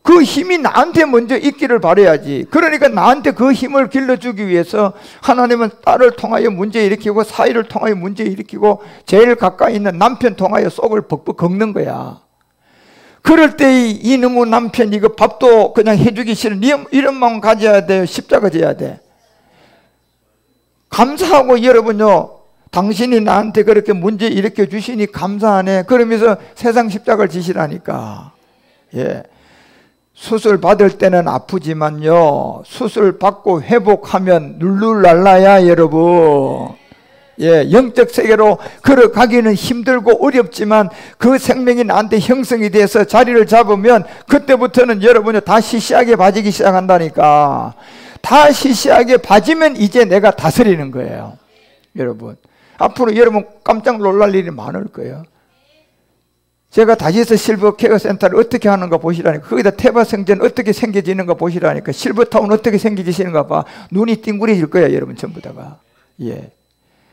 그 힘이 나한테 먼저 있기를 바라야지. 그러니까 나한테 그 힘을 길러주기 위해서 하나님은 딸을 통하여 문제 일으키고 사위를 통하여 문제 일으키고 제일 가까이 있는 남편 통하여 속을 벅벅 긁는 거야. 그럴 때 이놈의 남편 이거 밥도 그냥 해주기 싫은 이런 마음 가져야 돼요. 십자가 져야 돼. 감사하고 여러분요 당신이 나한테 그렇게 문제 일으켜 주시니 감사하네. 그러면서 세상 십자가를 지시라니까. 예. 수술 받을 때는 아프지만요 수술 받고 회복하면 룰루랄라야 여러분. 예, 영적 세계로 걸어가기는 힘들고 어렵지만 그 생명이 나한테 형성이 돼서 자리를 잡으면 그때부터는 여러분이 다 시시하게 봐지기 시작한다니까. 다 시시하게 봐지면 이제 내가 다스리는 거예요 여러분. 앞으로 여러분 깜짝 놀랄 일이 많을 거예요. 제가 다시서 실버 케어 센터를 어떻게 하는가 보시라니까. 거기다 태바 성전 어떻게 생겨지는가 보시라니까. 실버타운 어떻게 생겨지시는가 봐. 눈이 띵그레질 거야, 여러분 전부 다가. 예.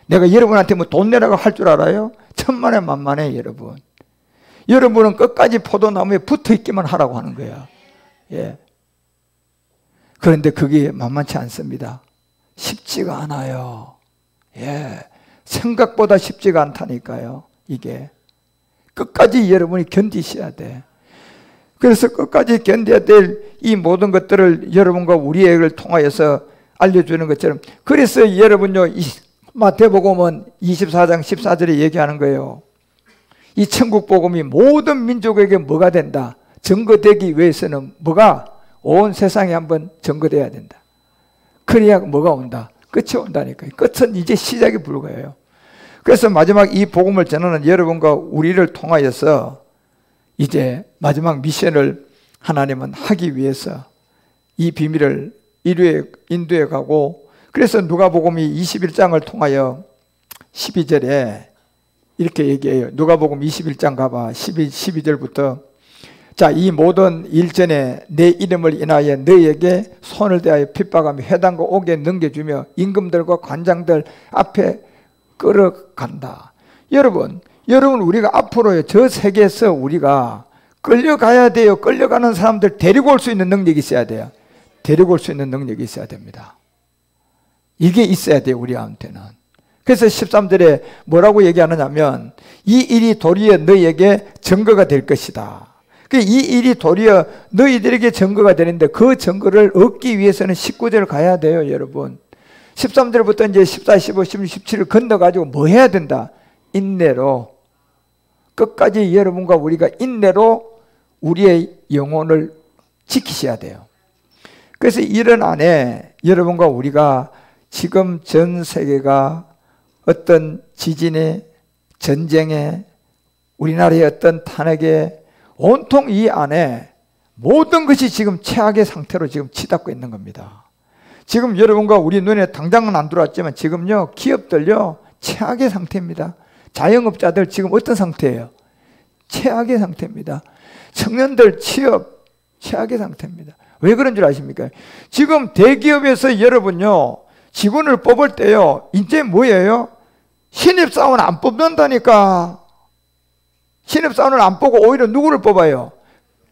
내가 여러분한테 뭐 돈 내라고 할 줄 알아요? 천만에 만만해, 여러분. 여러분은 끝까지 포도나무에 붙어 있기만 하라고 하는 거야. 예. 그런데 그게 만만치 않습니다. 쉽지가 않아요. 예. 생각보다 쉽지가 않다니까요, 이게. 끝까지 여러분이 견디셔야 돼. 그래서 끝까지 견뎌야 될 이 모든 것들을 여러분과 우리를 통하여서 알려주는 것처럼, 그래서 여러분요, 이 마태복음은 24장 14절에 얘기하는 거예요. 이 천국복음이 모든 민족에게 뭐가 된다? 증거되기 위해서는 뭐가? 온 세상에 한번 증거돼야 된다. 그래야 뭐가 온다? 끝이 온다니까요. 끝은 이제 시작이 불과해요. 그래서 마지막 이 복음을 전하는 여러분과 우리를 통하여서 이제 마지막 미션을 하나님은 하기 위해서 이 비밀을 인도해 가고, 그래서 누가복음이 21장을 통하여 12절에 이렇게 얘기해요. 누가복음 21장 가봐. 12절부터 자, 이 모든 일전에 내 이름을 인하여 너희에게 손을 대하여 핍박하며 회당과 옥에 넘겨주며 임금들과 관장들 앞에 끌어간다. 여러분 우리가 앞으로요, 저 세계에서 우리가 끌려가야 돼요. 끌려가는 사람들 데리고 올 수 있는 능력이 있어야 돼요. 데리고 올 수 있는 능력이 있어야 됩니다. 이게 있어야 돼요, 우리한테는. 그래서 13절에 뭐라고 얘기하느냐면 이 일이 도리어 너희에게 증거가 될 것이다. 이 일이 도리어 너희들에게 증거가 되는데 그 증거를 얻기 위해서는 19절 가야 돼요, 여러분. 13절부터 이제 14, 15, 16, 17을 건너가지고 뭐 해야 된다? 인내로. 끝까지 여러분과 우리가 인내로 우리의 영혼을 지키셔야 돼요. 그래서 이런 안에 여러분과 우리가 지금 전 세계가 어떤 지진에, 전쟁에, 우리나라의 어떤 탄핵에 온통 이 안에 모든 것이 지금 최악의 상태로 지금 치닫고 있는 겁니다. 지금 여러분과 우리 눈에 당장은 안 들어왔지만 지금요, 기업들요, 최악의 상태입니다. 자영업자들 지금 어떤 상태예요? 최악의 상태입니다. 청년들 취업 최악의 상태입니다. 왜 그런 줄 아십니까? 지금 대기업에서 여러분요, 직원을 뽑을 때요, 이제 뭐예요? 신입사원 안 뽑는다니까. 신입사원을 안 뽑고 오히려 누구를 뽑아요?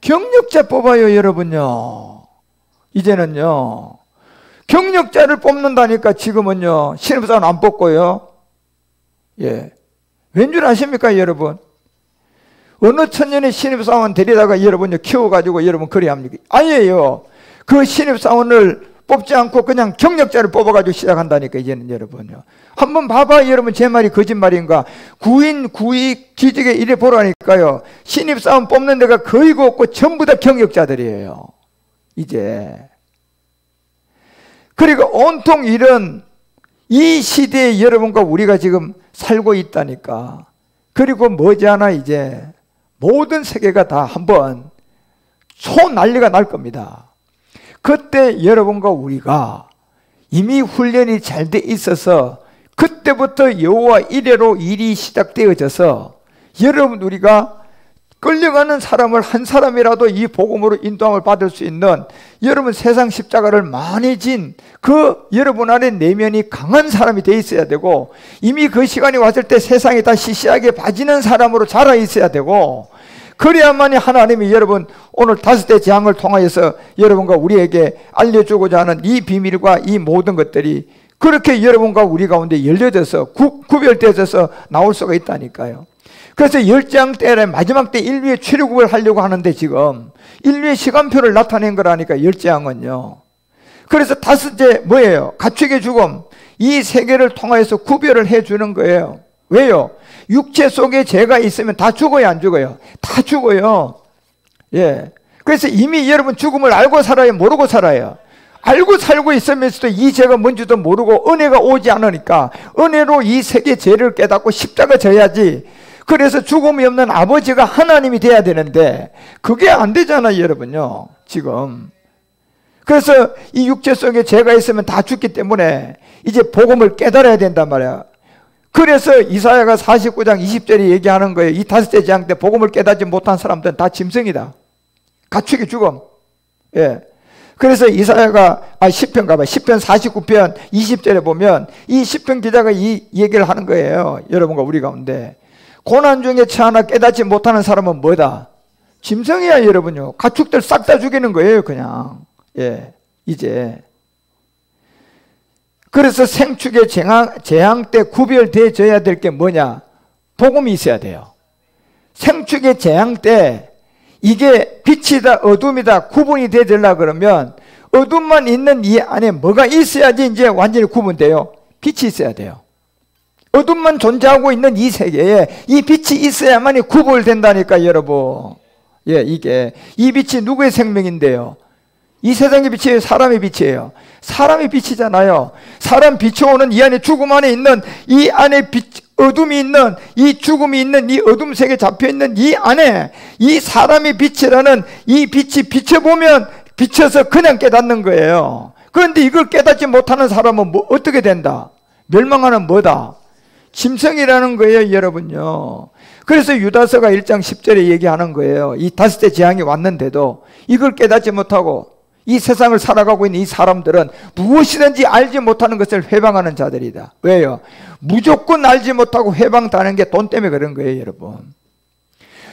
경력자 뽑아요, 여러분요. 이제는요, 경력자를 뽑는다니까. 지금은요, 신입사원 안 뽑고요. 예. 왠 줄 아십니까, 여러분? 어느 천년의 신입사원 데리다가 여러분요, 키워가지고 여러분 그래 합니까? 아니에요. 그 신입사원을 뽑지 않고 그냥 경력자를 뽑아가지고 시작한다니까, 이제는 여러분요. 한번 봐봐, 여러분. 제 말이 거짓말인가? 구직 기직에 이래 보라니까요. 신입사원 뽑는 데가 거의 없고 전부 다 경력자들이에요, 이제. 그리고 온통 이런 이 시대에 여러분과 우리가 지금 살고 있다니까. 그리고 머지않아 이제 모든 세계가 다 한번 난리가 날 겁니다. 그때 여러분과 우리가 이미 훈련이 잘 돼 있어서 그때부터 여호와 이래로 일이 시작되어져서 여러분 우리가 끌려가는 사람을 한 사람이라도 이 복음으로 인도함을 받을 수 있는, 여러분 세상 십자가를 많이 진 그 여러분 안에 내면이 강한 사람이 돼 있어야 되고, 이미 그 시간이 왔을 때 세상에 다 시시하게 봐지는 사람으로 자라 있어야 되고, 그래야만이 하나님이 여러분 오늘 5대 재앙을 통하여서 여러분과 우리에게 알려주고자 하는 이 비밀과 이 모든 것들이 그렇게 여러분과 우리 가운데 열려져서 구별되어서 나올 수가 있다니까요. 그래서 10장 때에 마지막 때 인류의 출애굽을 하려고 하는데 지금 인류의 시간표를 나타낸 거라니까, 10장은요. 그래서 5째 뭐예요? 가축의 죽음. 이 세계를 통하여서 구별을 해주는 거예요. 왜요? 육체 속에 죄가 있으면 다 죽어요, 안 죽어요? 다 죽어요. 예. 그래서 이미 여러분 죽음을 알고 살아요, 모르고 살아요? 알고 살고 있으면서도 이 죄가 뭔지도 모르고 은혜가 오지 않으니까 은혜로 이 세계 죄를 깨닫고 십자가 져야지. 그래서 죽음이 없는 아버지가 하나님이 돼야 되는데 그게 안 되잖아요, 여러분요, 지금. 그래서 이 육체 속에 죄가 있으면 다 죽기 때문에 이제 복음을 깨달아야 된단 말이야. 그래서 이사야가 49장 20절에 얘기하는 거예요. 이 다섯째 재앙 때 복음을 깨닫지 못한 사람들은 다 짐승이다. 가축의 죽음. 예. 그래서 이사야가 시편 49편 20절에 보면 이 시편 기자가 이 얘기를 하는 거예요. 여러분과 우리 가운데 고난 중에 처하나 깨닫지 못하는 사람은 뭐다? 짐승이야, 여러분요. 가축들 싹 다 죽이는 거예요, 그냥. 예, 이제. 그래서 생축의 재앙 때 구별되어야 될 게 뭐냐? 복음이 있어야 돼요. 생축의 재앙 때 이게 빛이다 어둠이다 구분이 되려고 그러면 어둠만 있는 이 안에 뭐가 있어야지 이제 완전히 구분돼요. 빛이 있어야 돼요. 어둠만 존재하고 있는 이 세계에 이 빛이 있어야만이 구분된다니까, 여러분. 예, 이게 이 빛이 누구의 생명인데요? 이 세상의 빛이에요, 사람의 빛이에요? 사람의 빛이잖아요. 사람 비춰오는 이 안에 죽음 안에 있는 이 안에 빛, 어둠이 있는 이 죽음이 있는 이 어둠 세계에 잡혀있는 이 안에 이 사람의 빛이라는 이 빛이 비춰보면 비춰서 그냥 깨닫는 거예요. 그런데 이걸 깨닫지 못하는 사람은 뭐 어떻게 된다? 멸망하는 뭐다? 짐승이라는 거예요, 여러분요. 그래서 유다서가 1장 10절에 얘기하는 거예요. 이 다섯째 재앙이 왔는데도 이걸 깨닫지 못하고 이 세상을 살아가고 있는 이 사람들은 무엇이든지 알지 못하는 것을 회방하는 자들이다. 왜요? 무조건 알지 못하고 회방하는 게 돈 때문에 그런 거예요, 여러분.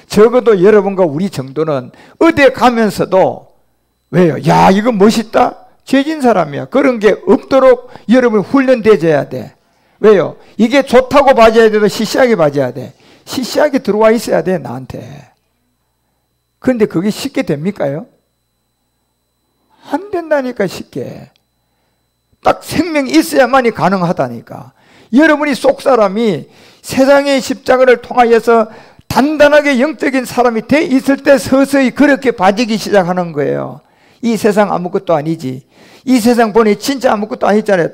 적어도 여러분과 우리 정도는 어디에 가면서도 왜요? 야, 이거 멋있다? 죄진 사람이야. 그런 게 없도록 여러분 훈련되어야 돼. 왜요? 이게 좋다고 봐줘야 돼도 시시하게 봐줘야 돼. 시시하게 들어와 있어야 돼, 나한테. 그런데 그게 쉽게 됩니까요? 안 된다니까, 쉽게. 딱 생명이 있어야만이 가능하다니까. 여러분이 속 사람이 세상의 십자가를 통하여서 단단하게 영적인 사람이 돼 있을 때 서서히 그렇게 봐지기 시작하는 거예요. 이 세상 아무것도 아니지. 이 세상 보니 진짜 아무것도 아니잖아요.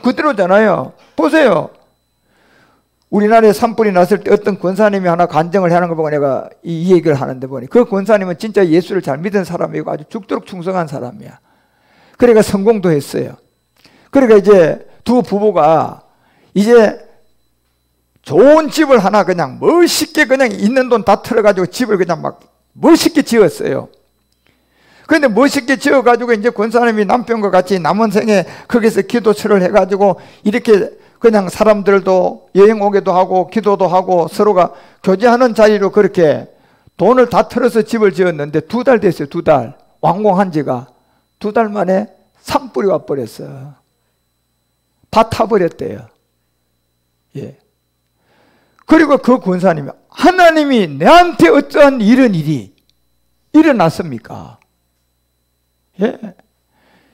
그대로잖아요. 보세요. 우리나라에 산불이 났을 때 어떤 권사님이 하나 간증을 하는 거 보고 내가 이 얘기를 하는데 보니 그 권사님은 진짜 예수를 잘 믿은 사람이고 아주 죽도록 충성한 사람이야. 그러니까 성공도 했어요. 그러니까 이제 두 부부가 이제 좋은 집을 하나 그냥 멋있게 그냥 있는 돈 다 털어가지고 집을 그냥 막 멋있게 지었어요. 그런데 멋있게 지어가지고 이제 권사님이 남편과 같이 남은 생에 거기서 기도처를 해가지고 이렇게 그냥 사람들도 여행 오게도 하고 기도도 하고 서로가 교제하는 자리로 그렇게 돈을 다 털어서 집을 지었는데 2달 됐어요. 2달. 완공한 지가 2달 만에 산불이 와버렸어. 다 타버렸대요. 예. 그리고 그 권사님이 하나님이 내한테 어떠한 이런 일이 일어났습니까? 예.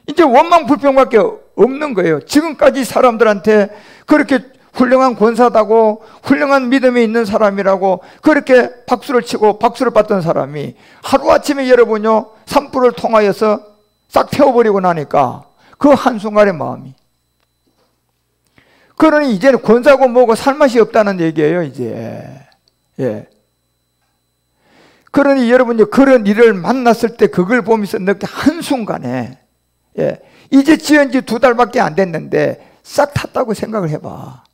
이제 원망 불평밖에 없는 거예요. 지금까지 사람들한테 그렇게 훌륭한 권사다고 훌륭한 믿음이 있는 사람이라고 그렇게 박수를 치고 박수를 받던 사람이 하루아침에 여러분요 산불을 통하여서 싹 태워버리고 나니까 그 한순간의 마음이, 그러니 이제는 권사고 뭐고 살맛이 없다는 얘기예요, 이제. 예. 그러니 여러분요 그런 일을 만났을 때 그걸 보면서 느끼 한순간에, 예, 이제 지은 지 2달밖에 안 됐는데 싹 탔다고 생각을 해봐.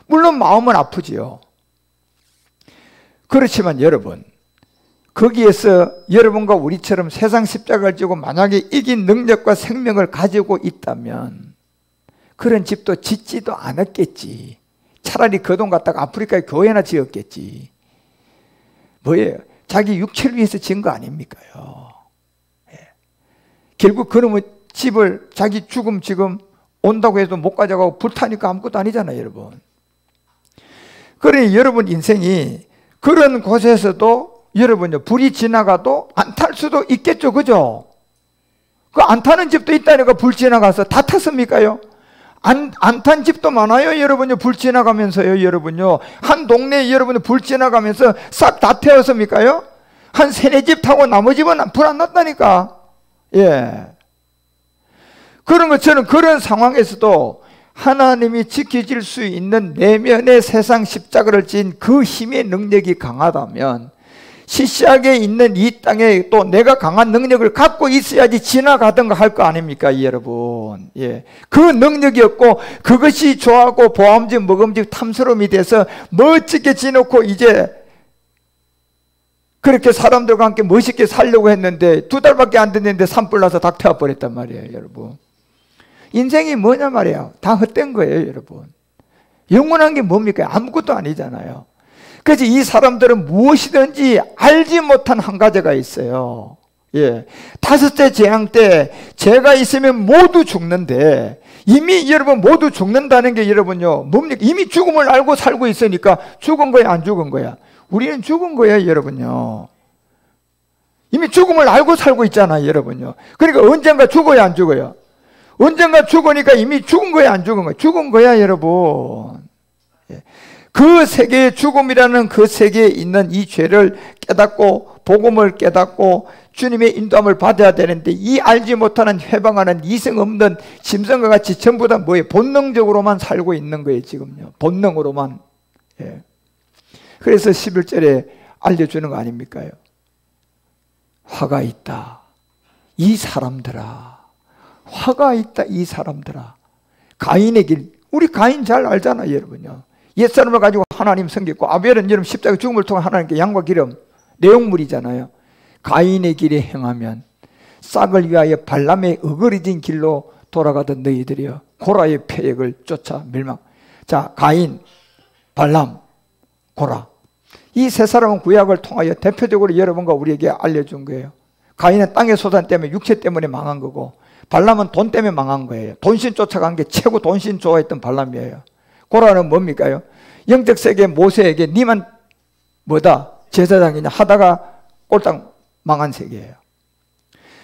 물론 마음은 아프지요. 그렇지만 여러분, 거기에서 여러분과 우리처럼 세상 십자가를 지고 만약에 이긴 능력과 생명을 가지고 있다면 그런 집도 짓지도 않았겠지. 차라리 그 돈 갖다가 아프리카에 교회나 지었겠지. 뭐예요? 자기 육체를 위해서 지은 거 아닙니까요? 예. 결국 그놈의 집을 자기 죽음 지금 온다고 해도 못 가져가고 불타니까 아무것도 아니잖아요, 여러분. 그러니 여러분 인생이 그런 곳에서도 여러분요 불이 지나가도 안 탈 수도 있겠죠, 그죠? 그 안 타는 집도 있다니까. 불 지나가서 다 탔습니까요? 안 탄 집도 많아요, 여러분요. 불 지나가면서요, 여러분요. 한 동네에 여러분요 불 지나가면서 싹 다 태웠습니까요? 한 3-4집 타고 나머지 집은 불 안 났다니까. 예. 그런 것처럼 그런 상황에서도 하나님이 지켜질 수 있는 내면의 세상 십자가를 진 그 힘의 능력이 강하다면 시시하게 있는 이 땅에 또 내가 강한 능력을 갖고 있어야지 지나가든가 할 거 아닙니까, 여러분? 예. 그 능력이 없고 그것이 좋아하고 보암직, 먹음직, 탐스러움이 돼서 멋지게 지놓고 이제 그렇게 사람들과 함께 멋있게 살려고 했는데 2달밖에 안 됐는데 산불 나서 다 태워버렸단 말이에요, 여러분. 인생이 뭐냐 말이에요. 다 헛된 거예요, 여러분. 영원한 게 뭡니까? 아무것도 아니잖아요. 그래서 이 사람들은 무엇이든지 알지 못한 한 가지가 있어요. 예. 5째 재앙 때 죄가 있으면 모두 죽는데 이미 여러분 모두 죽는다는 게 여러분요 뭡니까? 이미 죽음을 알고 살고 있으니까 죽은 거야 안 죽은 거야? 우리는 죽은 거야, 여러분요. 이미 죽음을 알고 살고 있잖아요, 여러분요. 그러니까 언젠가 죽어야 안 죽어요? 언젠가 죽으니까 이미 죽은 거야 안 죽은 거야? 죽은 거야, 여러분. 예. 그 세계의 죽음이라는 그 세계에 있는 이 죄를 깨닫고 복음을 깨닫고 주님의 인도함을 받아야 되는데 이 알지 못하는 회방하는 이성 없는 짐승과 같이 전부 다 뭐예요? 본능적으로만 살고 있는 거예요, 지금요. 본능으로만. 예. 그래서 11절에 알려주는 거 아닙니까요? 화가 있다. 이 사람들아. 화가 있다, 이 사람들아. 가인의 길. 우리 가인 잘 알잖아요, 여러분요. 옛사람을 가지고 하나님 섬겼고 아벨은 여러분 십자가 죽음을 통해 하나님께 양과 기름 내용물이잖아요. 가인의 길에 행하면 싹을 위하여 발람의 어그러진 길로 돌아가던 너희들이여 고라의 패역을 쫓아 멸망. 자, 가인, 발람, 고라. 이 세 사람은 구약을 통하여 대표적으로 여러분과 우리에게 알려준 거예요. 가인은 땅의 소산 때문에 육체 때문에 망한 거고 발람은 돈 때문에 망한 거예요. 돈신 쫓아간 게 최고 돈신 좋아했던 발람이에요. 고라는 뭡니까요? 영적 세계 모세에게 니만 뭐다? 제사장이냐 하다가 꼴딱 망한 세계예요.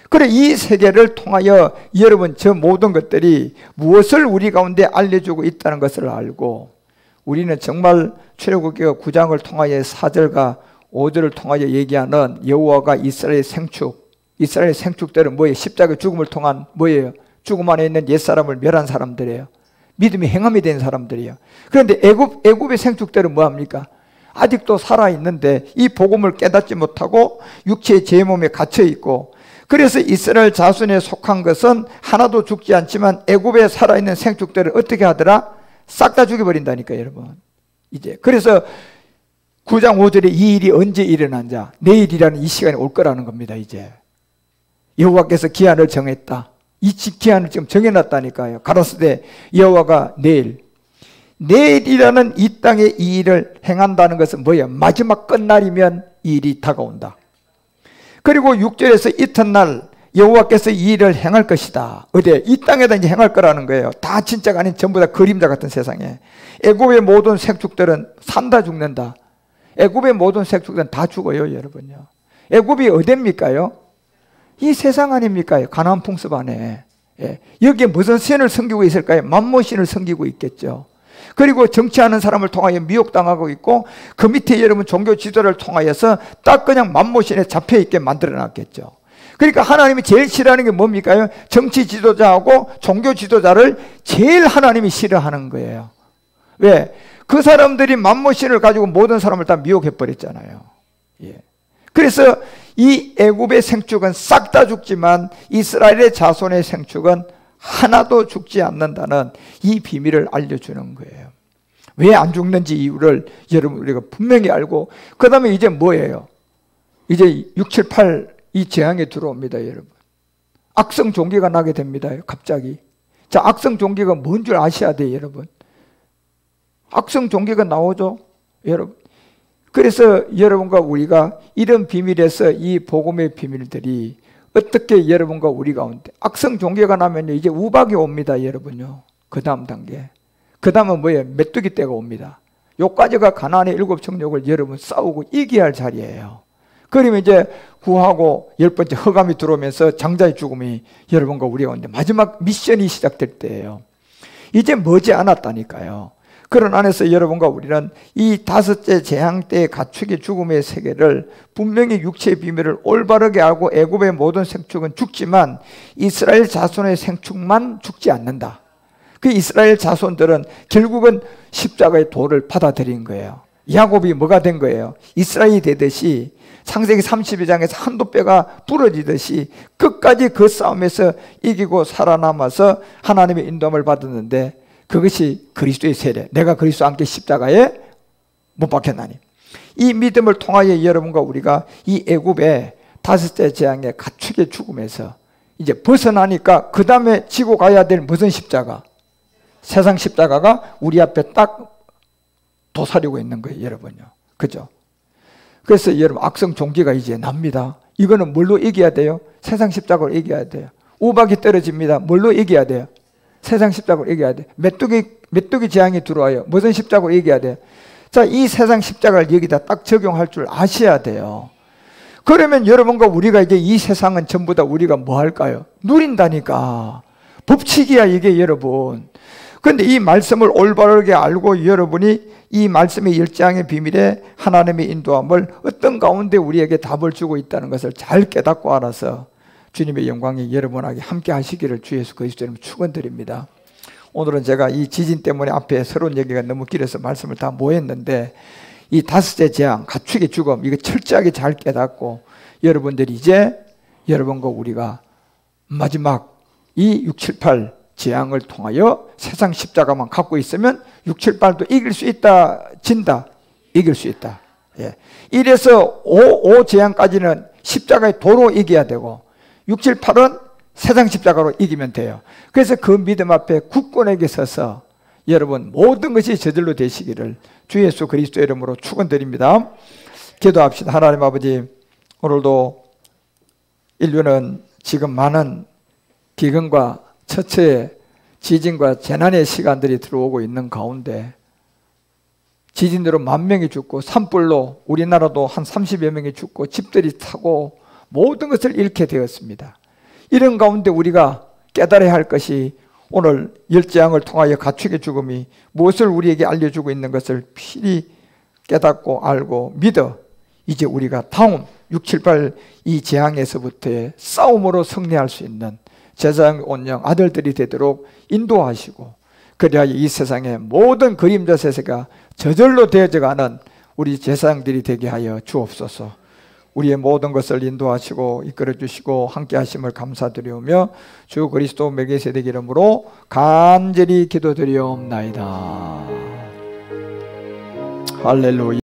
그래 이 세계를 통하여 여러분 저 모든 것들이 무엇을 우리 가운데 알려주고 있다는 것을 알고 우리는 정말 출애굽기가 9장을 통하여 4절과 5절을 통하여 얘기하는 여호와가 이스라엘의 생축, 이스라엘의 생축들은 뭐예요? 십자가 죽음을 통한 뭐예요? 죽음 안에 있는 옛사람을 멸한 사람들이에요. 믿음이 행함이 된 사람들이에요. 그런데 애굽의 생축들은 뭐합니까? 아직도 살아있는데 이 복음을 깨닫지 못하고 육체의 제 몸에 갇혀있고 그래서 이스라엘 자손에 속한 것은 하나도 죽지 않지만 애굽에 살아있는 생축들을 어떻게 하더라? 싹 다 죽여버린다니까 여러분. 이제 그래서 9장 5절에 이 일이 언제 일어난자 내일이라는 이 시간이 올 거라는 겁니다. 이제 여호와께서 기한을 정했다. 이 기한을 지금 정해놨다니까요. 가라사대 여호와가 내일이라는 이 땅에 이 일을 행한다는 것은 뭐예요? 마지막 끝날이면 이 일이 다가온다. 그리고 6절에서 이튿날 여호와께서 이 일을 행할 것이다. 어디에? 이 땅에다 이제 행할 거라는 거예요. 다 진짜가 아닌 전부 다 그림자 같은 세상에. 애굽의 모든 생축들은 산다 죽는다. 애굽의 모든 생축들은 다 죽어요, 여러분요. 애굽이 어디입니까요? 이 세상 아닙니까? 가나안 풍습 안에. 예. 여기에 무슨 신을 섬기고 있을까요? 만모신을 섬기고 있겠죠. 그리고 정치하는 사람을 통하여 미혹당하고 있고 그 밑에 여러분 종교 지도를 통하여서 딱 그냥 만모신에 잡혀있게 만들어놨겠죠. 그러니까 하나님이 제일 싫어하는 게 뭡니까? 정치 지도자하고 종교 지도자를 제일 하나님이 싫어하는 거예요. 왜? 그 사람들이 만모신을 가지고 모든 사람을 다 미혹해버렸잖아요. 예. 그래서 이 애굽의 생축은 싹 다 죽지만 이스라엘의 자손의 생축은 하나도 죽지 않는다는 이 비밀을 알려주는 거예요. 왜 안 죽는지 이유를 여러분 우리가 분명히 알고 그 다음에 이제 뭐예요? 이제 6, 7, 8 이 재앙에 들어옵니다, 여러분. 악성 종기가 나게 됩니다, 갑자기. 자, 악성 종기가 뭔 줄 아셔야 돼요, 여러분. 악성 종기가 나오죠, 여러분. 그래서 여러분과 우리가 이런 비밀에서 이 복음의 비밀들이 어떻게 여러분과 우리 가운데 악성 종교가 나면 이제 우박이 옵니다, 여러분요. 그 다음 단계. 그 다음은 뭐예요? 메뚜기 때가 옵니다. 요까지가 가나안의 7 정욕을 여러분 싸우고 이겨야 할 자리예요. 그러면 이제 구하고 10번째 흑암이 들어오면서 장자의 죽음이 여러분과 우리 가운데 마지막 미션이 시작될 때예요. 이제 머지 않았다니까요. 그런 안에서 여러분과 우리는 이 5째 재앙 때의 가축의 죽음의 세계를 분명히 육체의 비밀을 올바르게 알고 애굽의 모든 생축은 죽지만 이스라엘 자손의 생축만 죽지 않는다. 그 이스라엘 자손들은 결국은 십자가의 도를 받아들인 거예요. 야곱이 뭐가 된 거예요? 이스라엘이 되듯이 창세기 32장에서 한도 뼈가 부러지듯이 끝까지 그 싸움에서 이기고 살아남아서 하나님의 인도함을 받았는데, 그것이 그리스도의 세례, 내가 그리스도와 함께 십자가에 못 박혔나니. 이 믿음을 통하여 여러분과 우리가 이 애굽의 다섯째 재앙의 가축의 죽음에서 이제 벗어나니까 그 다음에 지고 가야 될 무슨 십자가? 세상 십자가가 우리 앞에 딱 도사리고 있는 거예요, 여러분요. 그죠? 그래서 여러분, 악성 종기가 이제 납니다. 이거는 뭘로 이겨야 돼요? 세상 십자가로 이겨야 돼요. 우박이 떨어집니다. 뭘로 이겨야 돼요? 세상 십자가로 이겨야 돼요. 메뚜기 재앙이 들어와요. 무슨 십자가로 이겨야 돼요? 자, 이 세상 십자가를 여기다 딱 적용할 줄 아셔야 돼요. 그러면 여러분과 우리가 이제 이 세상은 전부 다 우리가 뭐 할까요? 누린다니까. 법칙이야, 이게 여러분. 그런데 이 말씀을 올바르게 알고 여러분이 이 말씀의 열장의 비밀에 하나님의 인도함을 어떤 가운데 우리에게 답을 주고 있다는 것을 잘 깨닫고 알아서 주님의 영광이 여러분에게 함께 하시기를 주 예수 그리스도 이름으로 축원드립니다. 오늘은 제가 이 지진 때문에 앞에 서론 얘기가 너무 길어서 말씀을 다 모했는데, 이 다섯째 재앙, 가축의 죽음, 이거 철저하게 잘 깨닫고 여러분들이 이제 여러분과 우리가 마지막 이 6, 7, 8 재앙을 통하여 세상 십자가만 갖고 있으면 6, 7, 8도 이길 수 있다, 진다, 이길 수 있다. 예. 이래서 5 재앙까지는 십자가의 도로 이겨야 되고 6, 7, 8은 세상 십자가로 이기면 돼요. 그래서 그 믿음 앞에 굳건하게 서서 여러분 모든 것이 저절로 되시기를 주 예수 그리스도 이름으로 축원드립니다. 기도합시다. 하나님 아버지, 오늘도 인류는 지금 많은 기근과 처처의 지진과 재난의 시간들이 들어오고 있는 가운데 지진으로 10,000명이 죽고 산불로 우리나라도 한 30여 명이 죽고 집들이 타고 모든 것을 잃게 되었습니다. 이런 가운데 우리가 깨달아야 할 것이 오늘 열재앙을 통하여 가축의 죽음이 무엇을 우리에게 알려주고 있는 것을 필히 깨닫고 알고 믿어 이제 우리가 다음 6, 7, 8 이 재앙에서부터의 싸움으로 승리할 수 있는 제사장 온영 아들들이 되도록 인도하시고, 그래야 이 세상의 모든 그림자 세세가 저절로 되어져가는 우리 제사장들이 되게 하여 주옵소서. 우리의 모든 것을 인도하시고 이끌어 주시고 함께 하심을 감사드리오며 주 그리스도 멜기세덱 이름으로 간절히 기도드리옵나이다. 할렐루야.